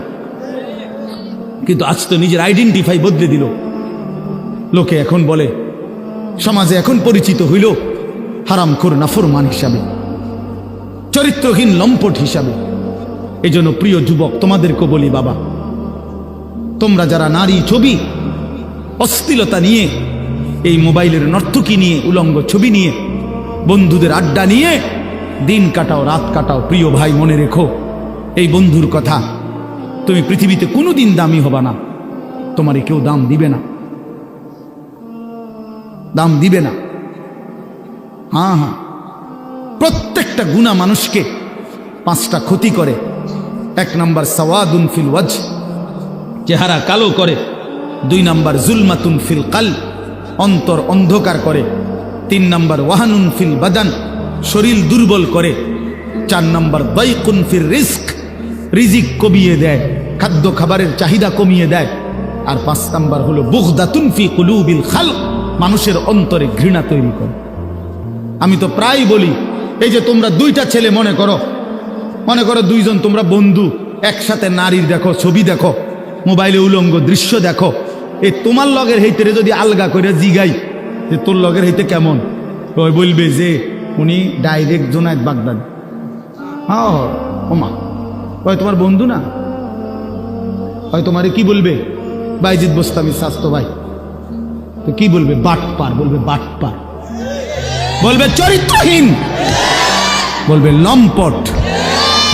কিন্তু আজ তো নিজের আইডেন্টিফাই বদলে দিল। লোকে এখন বলে, সমাজে এখন পরিচিত হইল হারামখোর, নাফরমান হিসাবে, চরিত্রহীন, লম্পট হিসাবে। এই জন্য প্রিয় যুবক তোমাদেরকে বলি, বাবা, তোমরা যারা নারী ছবি, অশ্লীলতা নিয়ে, এই মোবাইলের নর্তকী নিয়ে, উলঙ্গ ছবি নিয়ে, বন্ধুদের আড্ডা নিয়ে দিন কাটাও, রাত কাটাও, প্রিয় ভাই মনে রেখো এই বন্ধুর কথা, তুমি পৃথিবীতে কোনোদিন দামি হবা না, তোমারে কেউ দাম দিবে না, দাম দিবে না। হ্যাঁ হ্যাঁ, প্রত্যেকটা গুনাহ মানুষকে পাঁচটা ক্ষতি করে। 1 নাম্বার সাওয়াদুন ফিল ওয়াজ, চেহারা কালো করে। 2 নাম্বার জুলমাতুন ফিল কলব, অন্তর অন্ধকার করে। 3 নাম্বার ওয়াহানুন ফিল বাদান, শরীর দুর্বল করে। 4 নাম্বার দাইকুন ফির রিজক, রিজিক কমিয়ে দেয়, খাদ্য খাবারের চাহিদা কমিয়ে দেয়। আর 5 নাম্বার হলো বুগদাতুন ফি কুলুবিল খালক, মানুষের অন্তরে ঘৃণা তৈরি করে। আমি তো প্রায় বলি, এই যে তোমরা 2টা ছেলে মনে করো 2জন তোমরা বন্ধু, একসাথে নারীর দেখো, ছবি দেখো, মোবাইলে উলঙ্গ দৃশ্য দেখো, এই তোমার লগের হইতে যদি আলগা করে জিগাই যে তোর লগের হইতে কেমন, ওই বলবে যে উনি ডাইরেক্ট জোনায়েদ বাগদাদ। হ্যাঁ ওমা, ওই তোমার বন্ধু না, ওই তোমারে কি বলবে? বাইজিদ বোস্তামি স্বাস্থ্য ভাই। তো কি বলবে? বাটপার বলবে, বাটপার বলবে, চরিত্রহীন বলবে, লম্পট।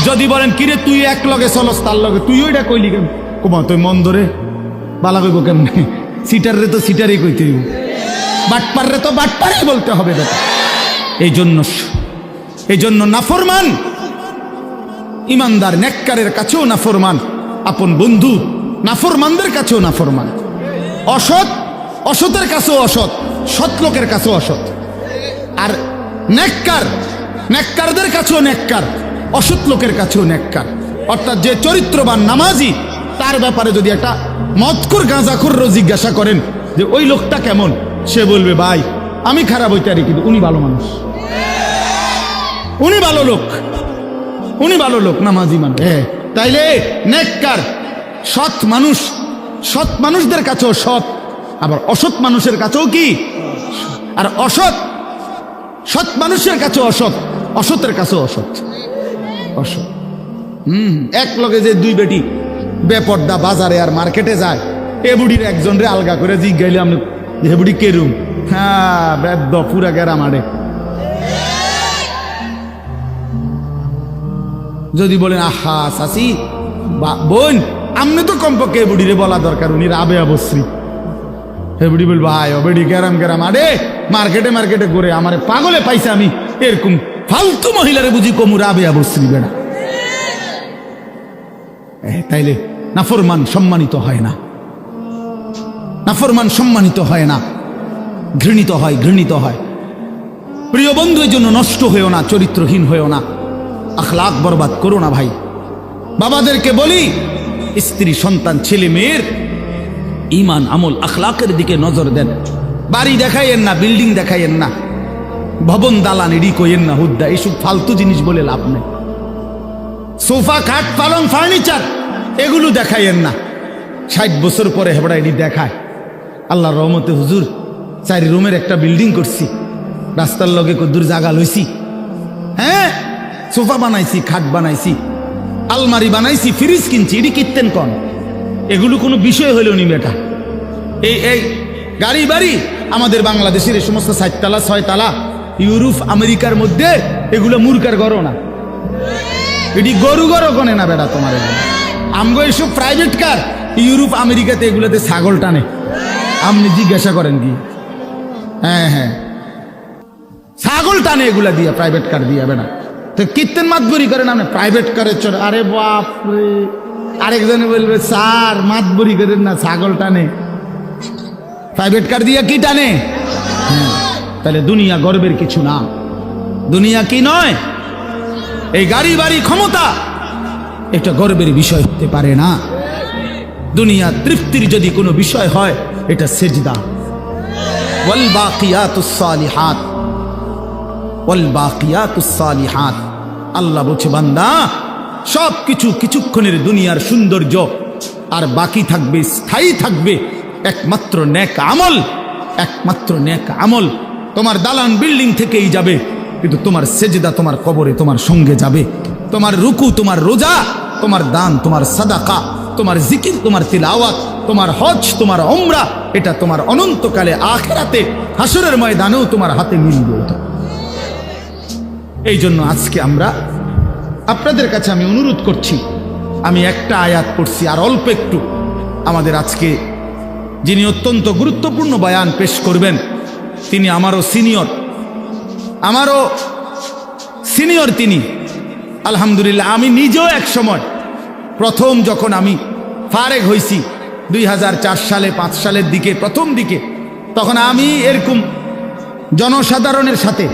যদি বলেন কিরে তুই এক লগে চলস, তার লগে তুই ওইটা কইলি কেন? কুমা তুই মন ধরে বালা কইব কেমনে? সিটার রে তো সিটারই কইতে হইব, বাটপার রে তো বাটপারই বলতে হবে বেটা। এই জন্য নাফরমান ইমানদার নেককারের কাছেও নাফরমান, আপন বন্ধু নাফরমানদের কাছেও নাফরমান, অসৎ অসতের কাছেও অসৎ, সৎ লোকের কাছেও অসৎ। আর নেককারদের কাছেও নেককার, অসৎ লোকের কাছেও নেককার। অর্থাৎ যে চরিত্রবান নামাজি, তার ব্যাপারে যদি একটা মদখোর গাঁজাখোরও জিজ্ঞাসা করেন যে ওই লোকটা কেমন, সে বলবে ভাই আমি খারাপ হইতে পারি, কিন্তু উনি ভালো মানুষ, উনি ভালো লোক, উনি ভালো লোক, নামাজি মানুষ। হ্যাঁ, তাইলে নেককার সৎ মানুষ, সৎ মানুষদের কাছেও সৎ, আবার অসৎ মানুষের কাছেও কি? আর অসৎ সৎ মানুষের কাছেও অসৎ, অসতের কাছেও অসৎ। অসৎ এক লগে যে 2 বেটি বেপর্দা বাজারে আর মার্কেটে যায়, এ বুড়ির একজন রে আলগা করে জিজ্ঞাইলে আমি যে বুড়ি কেরুম, হ্যাঁ বেদ্য পুরা গেরা মারে। যদি বলেন আহা চাচি বোন, আপনি তো কমপক্ষে বুড়িরে বলা দরকার, উনি রাবে অবশ্রী, এবারে বলবো আয় বেড়ি গ্যারাম গ্যারাম, আরে মার্কেটে মার্কেটে করে আমার পাগলে পাইছে, আমি এরকম ফালতু মহিলারে বুঝি কমু রাবেয়া বসরি বেড়া। তাইলে নাফরমান সম্মানিত হয় না, নাফরমান সম্মানিত হয় না, ঘৃণিত হয়, ঘৃণিত হয়। প্রিয় বন্ধু, এই জন্য নষ্ট হয়েও না, চরিত্রহীন হয়েও না, আখলাক বরবাদ করো না ভাই। বাবাদেরকে বলি, স্ত্রী সন্তান ছেলে মেয়ের ইমান আমল আখলাকের দিকে নজর দেন। বাড়ি দেখাইয়েন না, বিল্ডিং দেখাইয়েন না, ভবন দালান এডি কইয়েন না, হুদ্দা এইসব ফালতু জিনিস বলে লাভ নেই। সোফা খাট পালং ফার্নিচার এগুলো দেখাইয়েন না। 60 বছর পরে হেবড়া এডি দেখায়। আল্লাহর রহমতে হুজুর 4 রুমের একটা বিল্ডিং করছি, রাস্তার লগে কদ্দুর জায়গা লইছি, হ্যাঁ সোফা বানাইছি, খাট বানাইছি, আলমারি বানাইছি, ফ্রিজ কিনছি, এডি কিনতেন কন? এগুলো কোনো বিষয় হইল নি বেটা। এই গাড়ি বাড়ি আমাদের বাংলাদেশের এই সমস্ত 4 তালা 6 তালা, ইউরোপ আমেরিকার মধ্যে এগুলো মূর্খার ঘর না, এটি গরু ঘর কনে না বেটা তোমার। আমগো এইসব প্রাইভেট কার ইউরোপ আমেরিকাতে এগুলোতে ছাগল টানে, আপনি জিজ্ঞাসা করেন কি? হ্যাঁ হ্যাঁ, ছাগল টানে এগুলা দিয়া, প্রাইভেট কার দিয়া বেটা। তো কীর্তন মাতবরি করেন আপনি প্রাইভেট কারের চড়, আরে বাপরে। আরেকজনে বলবে স্যার মাতবরি করেন না, ছাগল টানে, প্রাইভেট কার দিয়া কি টানে? তাহলে দুনিয়া গর্বের কিছু না, দুনিয়া কি নয়, এই গাড়ি বাড়ি ক্ষমতা এটা গর্বের বিষয় হতে পারে না। দুনিয়া তৃপ্তির যদি কোনো বিষয় হয় এটা সেজদা। ওয়াল বাকিয়াতুস সালিহাত, ওয়াল বাকিয়াতুস সালিহাত, আল্লাহ বলছে বান্দা সব কিছু কিছুক্ষণের দুনিয়ার সৌন্দর্য, আর বাকি থাকবে, স্থায়ী থাকবে একমাত্র নেক আমল, একমাত্র নেক আমল। তোমার দালান বিল্ডিং থেকেই যাবে, কিন্তু তোমার সেজদা তোমার কবরে তোমার সঙ্গে যাবে। তোমার রুকু, তোমার রোজা, তোমার দান, তোমার সাদাকা, তোমার জিকির, তোমার তিলাওয়াত, তোমার হজ, তোমার উমরা, এটা তোমার অনন্তকালে আখিরাতে হাসরের ময়দানেও তোমার হাতে মিলবে। এই জন্য আজকে আমরা আপনাদের কাছে আমি অনুরোধ করছি, আমি একটা আয়াত পড়ছি আর অল্প একটু। আমাদের আজকে যিনি অত্যন্ত গুরুত্বপূর্ণ বয়ান পেশ করবেন, তিনি আমারও সিনিয়র তিনি। আলহামদুলিল্লাহ, আমি নিজেও এক সময় প্রথম যখন আমি ফারেগ হয়েছি 2004 সালে 5 সালের দিকে, প্রথম দিকে, তখন আমি এরকম জনসাধারণের সাথে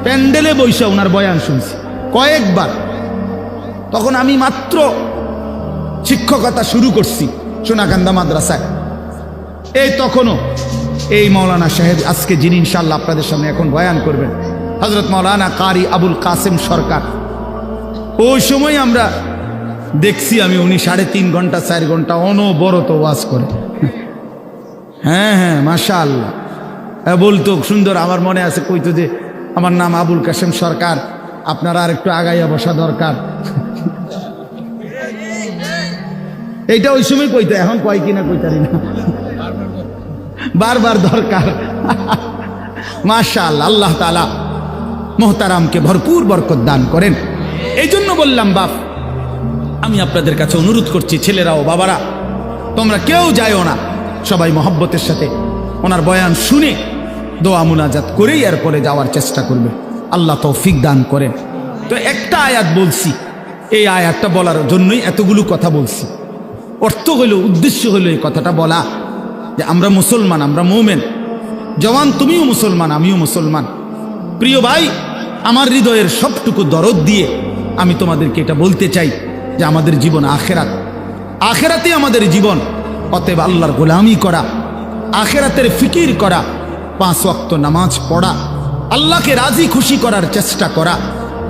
প্যান্ডেলে বৈশা ওনার বয়ান শুনছি কয়েকবার। তখন আমি মাত্র শিক্ষকতা শুরু করছি সোনাকান্দা মাদ্রাসায়। এই তখনও এই মাওলানা সাহেব আজকে যিনি ইনশাআল্লাহ আপনাদের সামনে এখন বয়ান করবেন, হযরত মাওলানা কারি আবুল কাসেম সরকার, ওই সময় আমরা দেখছি আমি উনি 3.5 ঘন্টা 4 ঘন্টা অনবরত ওয়াজ করে। হ্যাঁ হ্যাঁ মাশাআল্লাহ বলতো সুন্দর। আমার মনে আছে কইতো যে আমার নাম আবুল কাসেম সরকার, আপনারা আর একটু আগাইয়া বসা দরকার। এইটা ওই সময় কইতো, এখন কয় কিনা কইতারি না, বারবার দরকার। মাশাআল্লাহ, আল্লাহ তাআলা মোহতারামকে ভরপুর বরকত দান করেন। এই জন্য বললাম বাপ, আমি আপনাদের কাছে অনুরোধ করছি, ছেলেরাও বাবারা, তোমরা কেউ যায়ও না, সবাই মহব্বতের সাথে ওনার বয়ান শুনে দোয়া মুনাজাত করেই এরপরে যাওয়ার চেষ্টা করবে। আল্লাহ তৌফিক দান করেন। তো একটা আয়াত বলছি, এই আয়াতটা বলার জন্যই এতগুলো কথা বলছি। অর্থ হইল, উদ্দেশ্য হইল এই কথাটা বলা যে আমরা মুসলমান, আমরা মুমিন। জওয়ান তুমিও মুসলমান, আমিও মুসলমান। প্রিয় ভাই, আমার হৃদয়ের সবটুকু দরদ দিয়ে আমি তোমাদেরকে এটা বলতে চাই যে আমাদের জীবন আখেরাত, আখেরাতে আমাদের জীবন। অতএব আল্লাহর গোলামি করা, আখেরাতের ফিকির করা, 5 ওয়াক্ত নামাজ পড়া, আল্লাহকে রাজি খুশি করার চেষ্টা করা,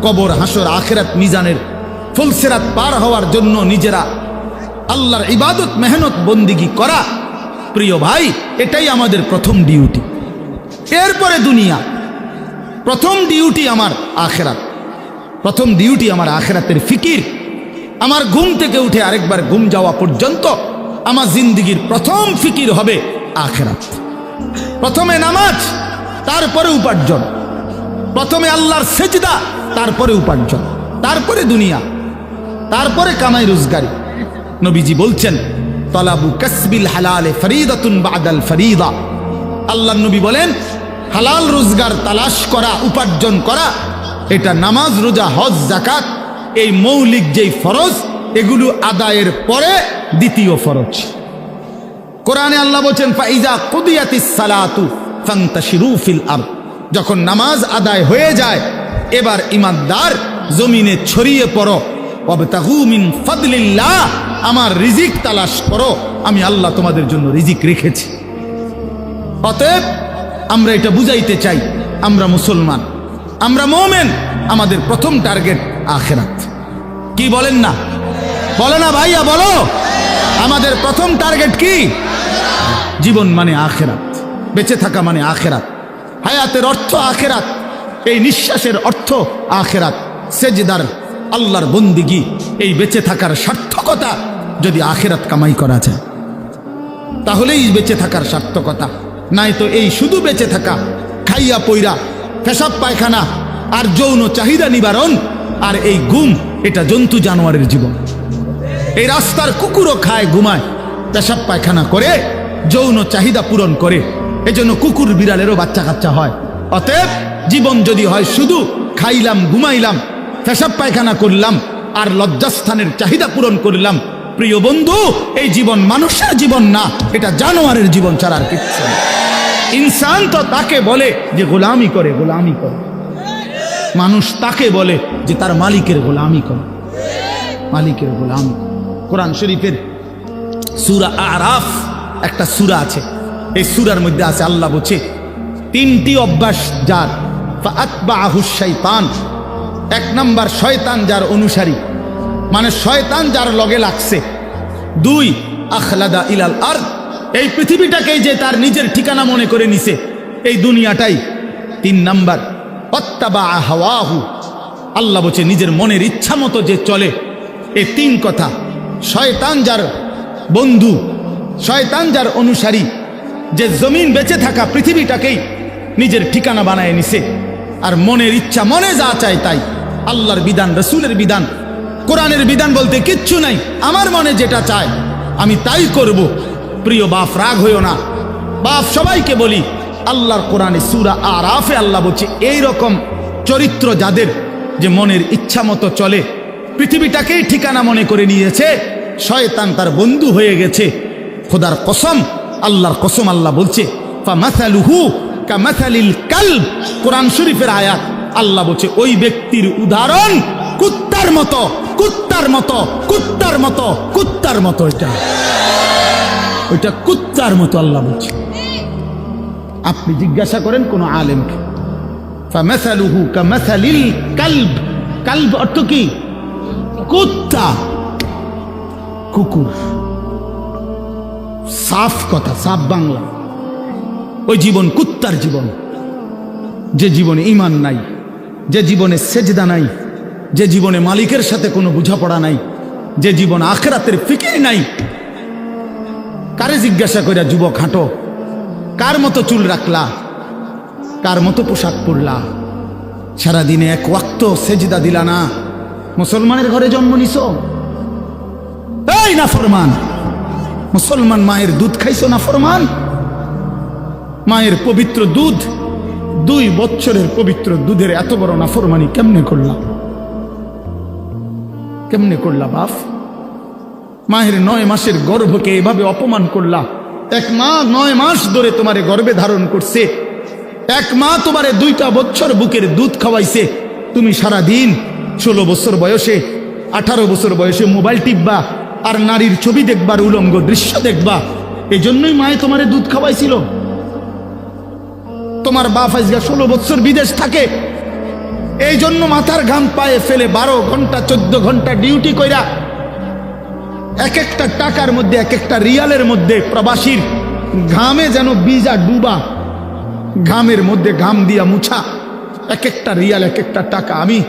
কবর হাসর আখেরাত মিজানের ফুলসিরাত পার হওয়ার জন্য নিজেরা আল্লাহর ইবাদত মেহনত বন্দিগি করা। প্রিয় ভাই, এটাই আমাদের প্রথম ডিউটি। এরপরে দুনিয়া। প্রথম ডিউটি আমার আখেরাত, প্রথম ডিউটি আমার আখেরাতের ফিকির। আমার ঘুম থেকে উঠে আরেকবার ঘুম যাওয়া পর্যন্ত আমার জিন্দিগির প্রথম ফিকির হবে আখেরাত। প্রথমে নামাজ, তারপরে উপার্জন। প্রথমে আল্লাহর সেজদা, তারপরে উপার্জন, তারপরে দুনিয়া, তারপরে কামাই রোজগারি। নবীজি বলছেন, তলাবু কাসবিল হালাল ফরিদাতুন বাদাল ফরিদা। আল্লাহর নবী বলেন, হালাল রোজগার তালাশ করা, উপার্জন করা, এটা নামাজ, রোজা, হজ, যাকাত, এই মৌলিক যেই ফরজ, এগুলো আদায়ের পরে দ্বিতীয় ফরজ। কোরআনে আল্লাহ বলছেন, ফাইজা কুদিয়াতিস সালাতু ফান্তাশিরু ফিল আরদ, যখন নামাজ আদায় হয়ে যায় এবার ইমানদার জমিনে ছড়িয়ে পড়ো, ওয়াবতাগু মিন ফাদলিল্লাহ, আমার রিজিক তালাশ করো, আমি আল্লাহ তোমাদের জন্য রিজিক রেখেছি। অতএব আমরা এটা বুঝাইতে চাই, আমরা মুসলমান, আমরা মুমিন, আমাদের প্রথম টার্গেট আখিরাত। কি বলেন না? বলে না ভাইয়া, বলো। আমাদের প্রথম টার্গেট কি? জীবন মানে আখিরাত, বেঁচে থাকা মানে আখিরাত, হায়াতের অর্থ আখিরাত, এই নিঃশ্বাসের অর্থ আখিরাত, সেজদার আল্লাহর বন্দিগি, এই বেঁচে থাকার সার্থকতা যদি আখিরাত কামাই করা যায় তাহলেই বেঁচে থাকার সার্থকতা। নাই তো এই শুধু বেঁচে থাকা, খাইয়া পইরা, পেশাব পায়খানা আর যৌন চাহিদা নিবারণ আর এই ঘুম, এটা জন্তু জানোয়ারের জীবন। এই রাস্তার কুকুরও খায়, ঘুমায়, পেশাব পায়খানা করে, যৌন চাহিদা পূরণ করে, এজন্য কুকুর বিড়ালেরও বাচ্চা কাচ্চা হয়। অতএব জীবন যদি হয় শুধু খাইলাম, ঘুমাইলাম, পেশাব পায়খানা করলাম আর লজ্জাস্থানের চাহিদা পূরণ করলাম, প্রিয় বন্ধু, এই জীবন মানুষের জীবন না, এটা জানোয়ারের জীবন ছাড়া আর কিচ্ছু না। ইনসান তো তাকে বলে যে গোলামি করে, গোলামি করে। মানুষ তাকে বলে যে তার মালিকের গোলামি করে, মালিকের গোলামি। কোরআন শরীফের সূরা আরাফ একটা সূরা আছে, এই সূরার মধ্যে আছে, আল্লাহ বলছে তিনটি অভ্যাস যার, ফাআতবাহুশ শাইতান, এক নাম্বার শয়তান যার অনুসারী, মানে শয়তান যার লগে লাগছে। দুই, আখলাদা ইলাল আরদ, এই পৃথিবীটাকেই যে তার নিজের ঠিকানা মনে করে নিছে, এই দুনিয়াটাই। তিন নাম্বার, অত্তাবা হাওয়াহু, আল্লাহ বলছে নিজের মনের ইচ্ছা মতো যে চলে। এই তিন কথা, শয়তান যার বন্ধু, শয়তান যার অনুসারী, যে জমিন বেঁচে থাকা পৃথিবীটাকেই নিজের ঠিকানা বানায় নিছে, আর মনের ইচ্ছা, মনে যা চায় তাই। আল্লাহর বিধান, রসুলের বিধান, কোরআনের বিধান বলতে কিচ্ছু নাই, আমার মনে যেটা চায় আমি তাই করব। প্রিয় বাপ, রাগ হইও না, বাপ সবাইকে বলি, আল্লাহর কোরআনে সূরা আরাফে আল্লাহ বলছে এই রকম চরিত্র যাদের, যে মনের ইচ্ছা মতো চলে, পৃথিবীটাকেই ঠিকানা মনে করে নিয়েছে, শয়তান তার বন্ধু হয়ে গেছে। খোদার কসম, আল্লাহর কসম, আল্লাহ বলছে ফামাসালুহু কামাসালিল কালব, কোরআন শরীফের আয়াত। আল্লাহ বলছে ওই ব্যক্তির উদাহরণ কুত্তার মতো, কুত্তার মতো, কুত্তার মতো, কুত্তার মতো, ওইটা কুত্তার মতো আল্লাহ বলছে। আপনি জিজ্ঞাসা করেন কোন আলেমকে, ফামাসালুহু কামাসালিল কালব, কালব অর্থ কি? কুত্তা, কুকুর, সাফ কথা, সাফ বাংলা। ওই জীবন কুত্তার জীবন, যে জীবনে ঈমান নাই, যে জীবনে সেজদা নাই, যে জীবনে মালিকের সাথে কোনো বোঝাপড়া নাই, যে জীবন আখিরাতের ফিকির নাই। কারে জিজ্ঞাসা কইরা যুবক হাঁটো, কার মতো চুল রাখলা, কার মতো পোশাক পরলা, সারাদিনে এক ওয়াক্ত সেজদা দিলা না, মুসলমানের ঘরে জন্ম নিছো? এই নাফরমান মুসলমান, মায়ের দুধ খাইছো নাফরমান? মায়ের পবিত্র দুধ, 2 বছরের পবিত্র দুধের এত বড় নাফরমানি কেমনে করলা? কেমনে করলা বাপ? মায়ের 9 মাসের গর্ভকে এভাবে অপমান করলা। এক মা 9 মাস ধরে তোমারে গর্ভে ধারণ করছে, এক মা তোমারে 2টা বছর বুকের দুধ খাওয়াইছে। তুমি সারা দিন 16 বছর বয়সে, 18 বছর বয়সে মোবাইল টিপবা আর নারীর ছবি দেখবার, উলঙ্গ দৃশ্য দেখবা। এই জন্যই মায়ে তোমারে দুধ খাওয়াইছিল। তোমার বাপ আজকে 16 বছর বিদেশ থাকে, এই জন্য মাথার ঘাম পায়ে ফেলে 12 ঘন্টা 14 ঘন্টা ডিউটি কইরা, এক একটা টাকার মধ্যে, এক একটা রিয়ালের মধ্যে প্রবাসীর ঘামে যেন বীজা ডুবা, ঘামের মধ্যে ঘাম দিয়া মুছা, এক একটা রিয়াল, এক একটা টাকা। আমি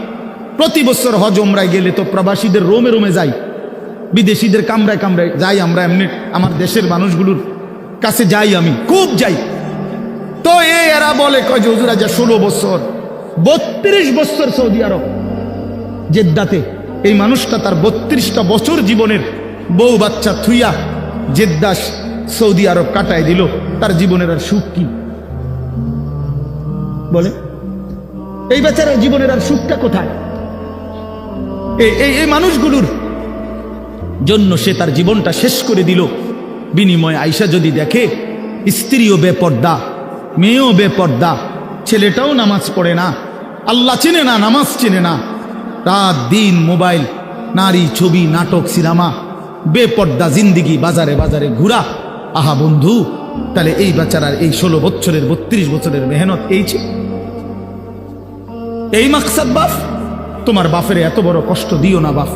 প্রতি বছর হজ ওমরায় গেলে তো প্রবাসীদের রোমে রোমে যাই, বিদেশিদের কামরায় কামরায় যাই, আমরা এমনি আমার দেশের মানুষগুলোর কাছে যাই, আমি খুব যাই। তো এরা বলে কয় যে হুজুর আজ 16 বছর, 32 বছর সৌদি আরব জেদ্দাতে। এই মানুষটা তার 32টা বছর জীবনের বউ বাচ্চা থুইয়া জেদ্দা সৌদি আরব কাটায় দিল, তার জীবনের আর সুখ কি? বলে এই বেচারার জীবনের আর সুখটা কোথায়? এই মানুষগুলোর জন্য সে তার জীবনটা শেষ করে দিল। বিনিময়ে আয়েশা যদি দেখে স্ত্রীও বেপর্দা, মেয়েও বেপর্দা, ছেলেটাও নামাজ পড়ে না, আল্লাহ চেনে না, নামাজ চেনে না, রাত দিন মোবাইল, নারী, ছবি, নাটক, সিনেমা, বেপর্দা জিন্দিগি, বাজারে বাজারে ঘুরা। আহা বন্ধু, তাহলে এই বেচারার এই 16 বছরের 32 বছরের মেহনত এই ছিল, এই মাকসাদ। বাপ, তোমার বাপের এত বড় কষ্ট দিও না বাপ,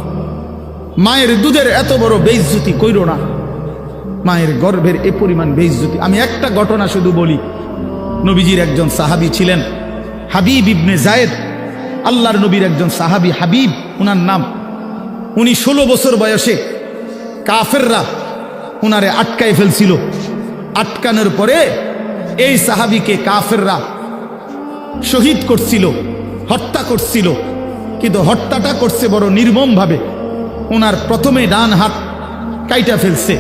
মায়ের দুধের এত বড় বেইজ্জতি কইরো না, মায়ের গর্ভের এ পরিমাণ বেইজ্জতি। আমি একটা ঘটনা শুধু বলি। নবীজির একজন সাহাবী ছিলেন হাবিব ইবনে জায়েদ, আল্লাহর নবীর একজন সাহাবী হাবিব উনার নাম। উনি 16 বছর বয়সে কাফেররা উনারে আটকায় ফেলছিল। আটকানোর পরে এই সাহাবীকে কাফেররা শহীদ করছিল, হত্যা করছিল। কিন্তু হত্যাটা করছে বড় নির্মম ভাবে। ওনার প্রথমে ডান হাত কাইটা ফেলছে,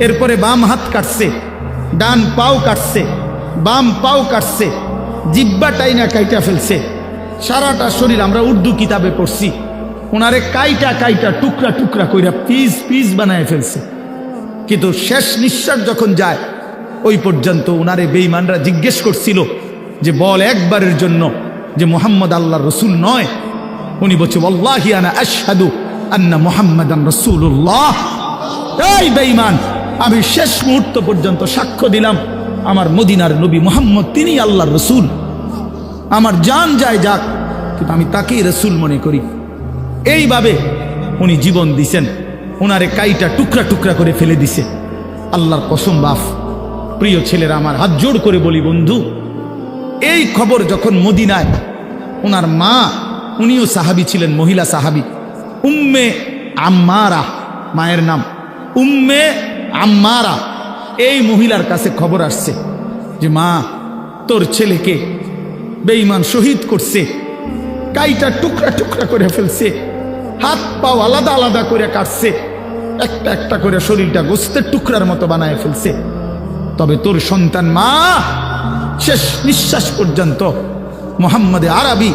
এরপরে বাম হাত কাটছে, ডান পাও কাটছে, বাম পাও কাটছে, জিব্বা টাইনা কাইটা ফেলছে, সারাটা শরীর। আমরা উর্দু কিতাবে পড়ছি, ওনারে কাইটা কাইটা টুকরা টুকরা কইরা পিস পিস বানায় ফেলছে। কিন্তু শেষ নিঃশ্বাস যখন যায়, ওই পর্যন্ত ওনারে বেঈমানরা জিজ্ঞেস করছিল যে বল একবারের জন্য যে মুহাম্মদ আল্লাহর রসুল নয়। উনি বলছে ওয়াল্লাহি আনা আশহাদু আন্না মুহাম্মাদান রাসূলুল্লাহ। এই বেঈমান, আমি শেষ মুহূর্ত পর্যন্ত সাক্ষ্য দিলাম আমার মদিনার নবী মুহাম্মদ তিনি আল্লাহর রসুল। আমার জান যায় যাক, কিন্তু আমি তাকেই রসুল মনে করি। এইভাবে উনি জীবন দিছেন। ওনারে কাইটা টুকরা টুকরা করে ফেলে দিছে। আল্লাহর কসম বাপ, প্রিয় ছেলেরা, আমার হাত জোড় করে বলি বন্ধু, এই খবর যখন মদিনায় ওনার মা, উনিও সাহাবী ছিলেন, মহিলা সাহাবী, উম্মে আম্মারা মায়ের নাম, উম্মে আম্মারা, এই মহিলার কাছে খবর আসছে যে মা, তোর ছেলেকে বেঈমান শহীদ করছে, কাইটা টুকরা টুকরা করে ফেলছে, হাত পাও আলাদা আলাদা করে কাটছে, একটা একটা করে শরীরটা গোস্তের টুকরার মতো বানায় ফেলছে। তবে তোর সন্তান মা শেষ নিঃশ্বাস পর্যন্ত মুহাম্মদে আরবি,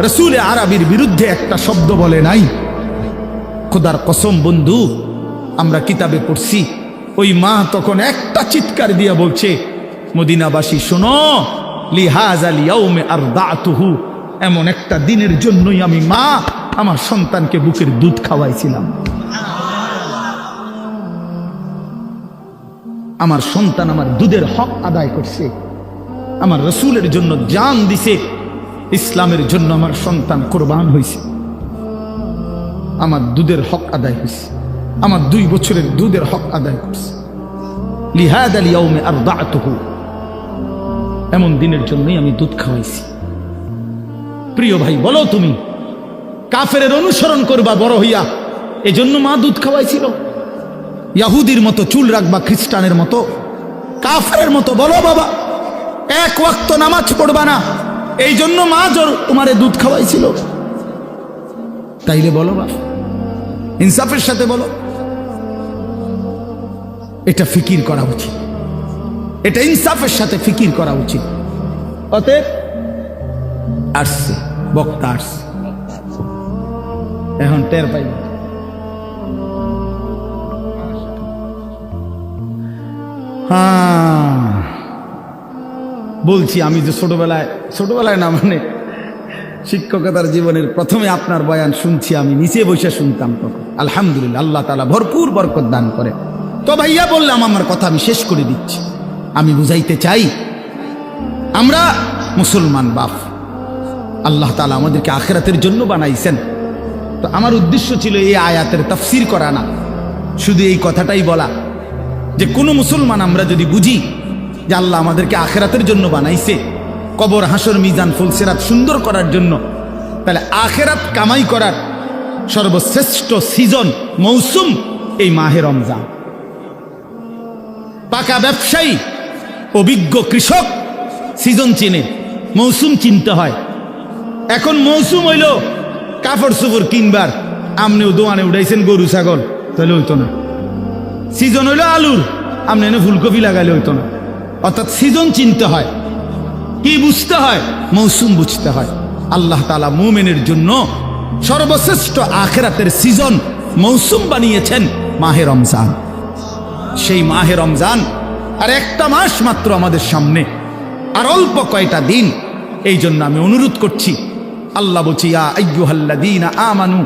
রসুলে আরবির বিরুদ্ধে একটা শব্দ বলে নাই। খোদার কসম বন্ধু, আমরা কিতাবে পড়ছি, ওই মা তখন একটা চিৎকার দিয়া বলছে, মদিনাবাসী শোনো, লিহাযাল ইয়াউমে আরদাতুহু, এমন একটা দিনের জন্যই আমি মা আমার সন্তানকে বুকের দুধ খাওয়াইছিলাম। আমার সন্তান আমার দুধের হক আদায় করছে, আমার রসুলের জন্য জান দিছে, ইসলামের জন্য আমার সন্তান কোরবান হয়েছে, আমার দুধের হক আদায় হয়েছে, আমার 2 বছরের দুধের হক আদায় করছে। লিহাযাল ইয়াউমে আরদাতুহু, এমন দিনের জন্যই আমি দুধ খাওয়াইছি। প্রিয় ভাই, বলো তুমি কাফেরের অনুসরণ করবা বড় হইয়া, এজন্য মা দুধ খাওয়াইছিল? ইহুদির মতো চুল রাখবা, খ্রিস্টানের মতো, কাফেরের মতো? বলো বাবা, 1 ওয়াক্ত নামাজ পড়বা না, এই জন্য মা তোমারে দুধ খাওয়াইছিল? তাইলে বলো বাবা, ইনসাফের সাথে বলো। এটা ফিকির করা উচিত, এটা ইনসাফের সাথে ফিকির করা উচিত। অতএব আসছে বক্তা, আসছে, এখন টের পাই। বলছি আমি যে ছোটবেলায় না, মানে শিক্ষকতার জীবনের প্রথমে আপনার বয়ান শুনছি, আমি নিচে বসে শুনতাম তখন। আলহামদুলিল্লাহ, আল্লাহ তাআলা ভরপুর বরকত দান করে। তো ভাইয়া বললাম, আমার কথা আমি শেষ করে দিচ্ছি। আমি বুঝাইতে চাই, আমরা মুসলমান বাপ, আল্লাহ তাআলা আমাদেরকে আখিরাতের জন্য বানাইছেন। তো আমার উদ্দেশ্য ছিল এই আয়াতের তাফসীর করা না, শুধু এই কথাটাই বলা যে কোনো মুসলমান আমরা যদি বুঝি যে আল্লাহ আমাদেরকে আখিরাতের জন্য বানাইছে, কবর, হাসর, মিজান, ফুলসিরাত সুন্দর করার জন্য, তাহলে আখিরাত কামাই করার সর্বশ্রেষ্ঠ সিজন, মৌসুম এই মাহে রমজান। পাকা ব্যবসায়ী, অভিজ্ঞ কৃষক সিজন চিনে, মৌসুম চিনতে হয়। এখন মৌসুম হইল কাপড় চোপড় কিনবার, আমনেও দোয়ানে উঠাইছেন গরু ছাগল, তাহলে হইতো না। সিজন হইল আলুর, আপনি এনে ফুলকপি লাগাইলে হইতো না। অর্থাৎ সিজন চিনতে হয়। কি বুঝতে হয়? মৌসুম বুঝতে হয়। আল্লাহ তাআলা মুমিনের জন্য সর্বশ্রেষ্ঠ আখিরাতের সিজন মৌসুম বানিয়েছেন মাহে রমজান। সেই মাহে রমজান আর একটা মাস মাত্র আমাদের সামনে, আর অল্প কয়টা দিন। এই জন্য আমি অনুরোধ করছি, আল্লাহ বলছি ইয়া আইয়ুহাল্লাযীনা আমানু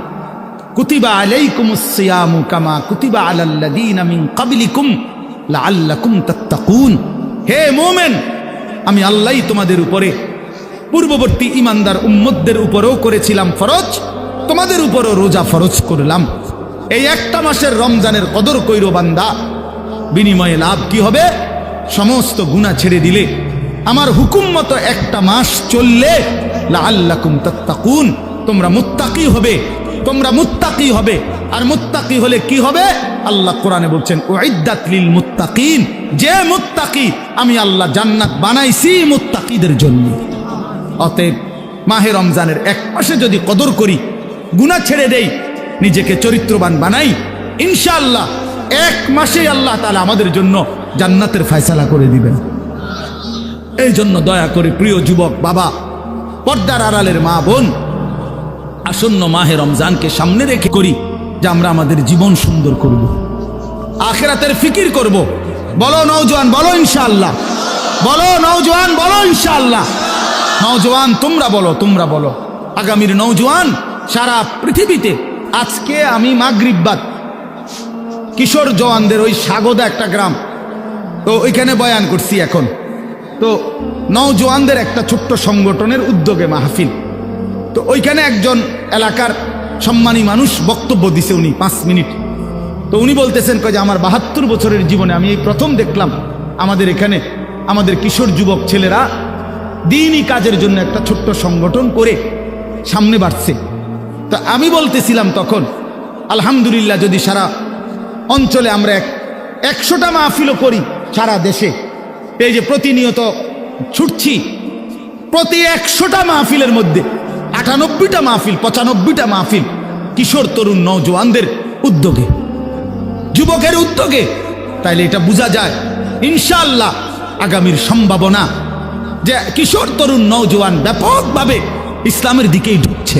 কুতিবা আলাইকুমুস সিয়ামু কামা কুতিবা আলাল্লাযীনা মিন ক্বাবলিকুম লাআল্লাকুম তাত্তাকুন। হে মুমিন, আমি আল্লাহই তোমাদের উপরে পূর্ববর্তী ইমানদার উম্মতদের উপরেও করেছিলাম ফরজ, তোমাদের উপরও রোজা ফরজ করলাম। এই একটা মাসের রমজানের কদর কইরো বান্দা, বিনিময়ে লাভ কি হবে? সমস্ত গুনাহ ছেড়ে দিলে, আমার হুকুম মতো একটা মাস চললে লাআল্লাকুম তাত্তাকুন, তোমরা মুত্তাকি হবে, তোমরা মুত্তাকি হবে। আর মুত্তাকি হলে কি হবে? আল্লাহ কোরআনে বলছেন উইদ্দাত লিল মুত্তাকিন, যে মুত্তাকি আমি আল্লাহ জান্নাত বানাইছি মুত্তাকিদের জন্য। অতএব মাহে রমজানের এক মাসে যদি কদর করি, গুনাহ ছেড়ে দেই, নিজেকে চরিত্রবান বানাই, ইনশাআল্লাহ এক মাসে আল্লাহ তাআলা আমাদের জন্য জান্নাতের ফয়সালা করে দিবেন। এই জন্য দয়া করে প্রিয় যুবক বাবা, পর্দার আড়ালের মা বোন, আসন্ন মাহে রমজানকে সামনে রেখে করি যে আমরা আমাদের জীবন সুন্দর করব, আখিরাতের ফিকির করব। বলো নওজোয়ান, বলো ইনশাআল্লাহ। বলো নওজোয়ান, বলো ইনশাআল্লাহ। নওজোয়ান তোমরা বলো, তোমরা বলো। আগামীর নওজোয়ান সারা পৃথিবীতে। আজকে আমি মাগরিব বাদ কিশোর জওয়ানদের ওই সাগদা একটা গ্রাম, তো ওইখানে বয়ান করছি। এখন তো নওজোয়ানদের একটা ছোট্ট সংগঠনের উদ্যোগে মাহফিল, তো ওইখানে একজন এলাকার সম্মানী মানুষ বক্তব্য দিছে, উনি 5 মিনিট। তো উনি বলতেছেন যে আমার 72 বছরের জীবনে আমি এই প্রথম দেখলাম আমাদের এখানে আমাদের কিশোর যুবক ছেলেরা দ্বীনি কাজের জন্য একটা ছোট্ট সংগঠন করে সামনে বাড়ছে। তো আমি বলতেছিলাম তখন, আলহামদুলিল্লাহ, যদি সারা অঞ্চলে আমরা 100টা মাহফিলও করি সারা দেশে, এই যে প্রতিনিয়ত ছুটছি, প্রতি 100টা মাহফিলের মধ্যে 98টা মাহফিল, 95টা মাহফিল কিশোর তরুণ নওজোয়ানদের উদ্যোগে, যুবকের উদ্যোগে, তাইলে এটা বোঝা যায় ইনশাআল্লাহ আগামীর সম্ভাবনা যে কিশোর তরুণ নওজোয়ান ব্যাপকভাবে ইসলামের দিকেই ঢুকছে,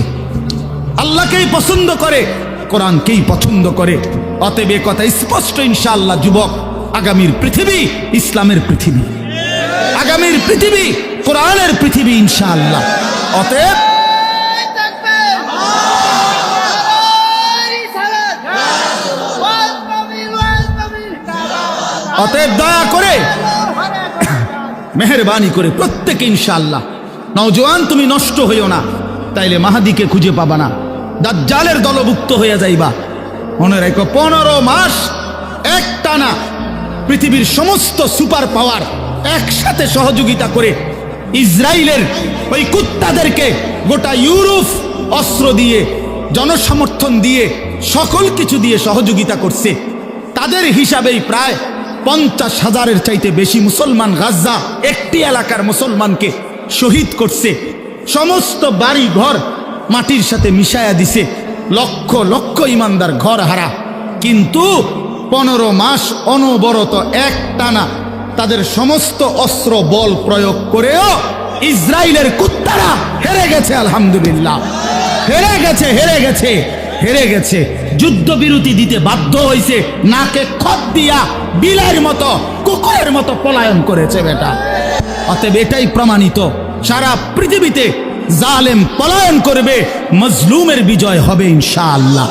আল্লাহকেই পছন্দ করে, কোরআনকেই পছন্দ করে। অতএব এ কথা স্পষ্ট ইনশাআল্লাহ, যুবক, আগামীর পৃথিবী ইসলামের পৃথিবী, আগামীর পৃথিবী কোরআনের পৃথিবী ইনশাআল্লাহ। অতএব অতএব দয়া করে মেহেরবানি করে প্রত্যেকে ইনশাআল্লাহ, নওজোয়ান তুমি নষ্ট হইও না, তাইলে মাহাদিকে খুঁজে পাবা না, দাজ্জালের দলভুক্ত হয়ে যাইবা। মনে রাখো 15 মাস একটানা পৃথিবীর সমস্ত সুপার পাওয়ার একসাথে সহযোগিতা করে ইসরায়েলের ওই কুত্তাদেরকে গোটা ইউরোপ অস্ত্র দিয়ে, জনসমর্থন দিয়ে, সকল কিছু দিয়ে সহযোগিতা করছে। তাদের হিসাবেই প্রায় 50,000-এর চাইতে বেশি মুসলমান গাজা একটি এলাকার মুসলমানকে শহীদ করছে, সমস্ত বাড়ি ঘর মাটির সাথে মিশায়া দিছে, লক্ষ লক্ষ ইমানদার ঘর হারা। কিন্তু 15 মাস অনবরত একটানা তাদের সমস্ত অস্ত্র বল প্রয়োগ করেও ইসরায়েলের কুত্তারা হেরে গেছে। আলহামদুলিল্লাহ, হেরে গেছে, হেরে গেছে, হেরে গেছে। যুদ্ধবিরতি দিতে বাধ্য হয়েছে, নাকে খত দিয়া বিলের মতো, কুকুরের মতো পলায়ন করেছে বেটা। অতএব এটাই প্রমাণিত, সারা পৃথিবীতে জালেম পলায়ন করবে, মজলুমের বিজয় হবে ইনশাআল্লাহ।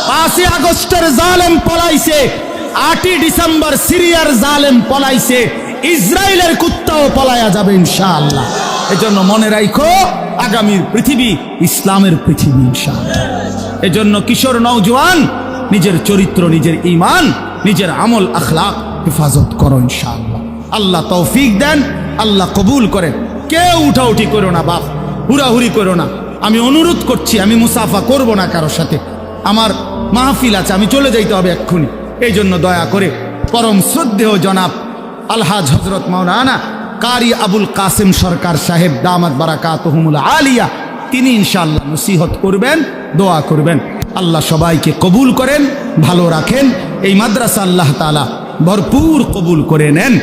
5 আগস্টের জালেম পলাইছে, 8 ডিসেম্বর সিরিয়ার জালেম পলাইছে, ইসরায়েলের কুত্তাও পলায়া যাবে ইনশাআল্লাহ। এজন্য মনে রাখো, আগামীর পৃথিবী ইসলামের পৃথিবী ইনশাআল্লাহ। এজন্য কিশোর নওজোয়ান নিজের চরিত্র, নিজের ঈমান, নিজের আমল আখলাক হেফাজত করো ইনশাআল্লাহ। আল্লাহ তৌফিক দেন, আল্লাহ কবুল করেন। কেউ উঠাউঠি করো না বাপ, হুড়াহুড়ি করো না। আমি অনুরোধ করছি, আমি মুসাফা করব না কারোর সাথে, আমার মাহফিল আছে, আমি চলে যাইতে হবে এক্ষুনি। এই জন্য দয়া করে পরম শ্রদ্ধেয় জনাব আলহাজ হজরত মাওলানা কারি আবুল কাসেম সরকার সাহেব দামাত বারাকাতুহুমুল আলিয়া, তিনি ইনশাআল্লাহ নসিহত করবেন, দোয়া করবেন। আল্লাহ সবাইকে কবুল করেন, ভালো রাখেন। এই মাদ্রাসা আল্লাহ তাআলা ভরপুর কবুল করে নেন।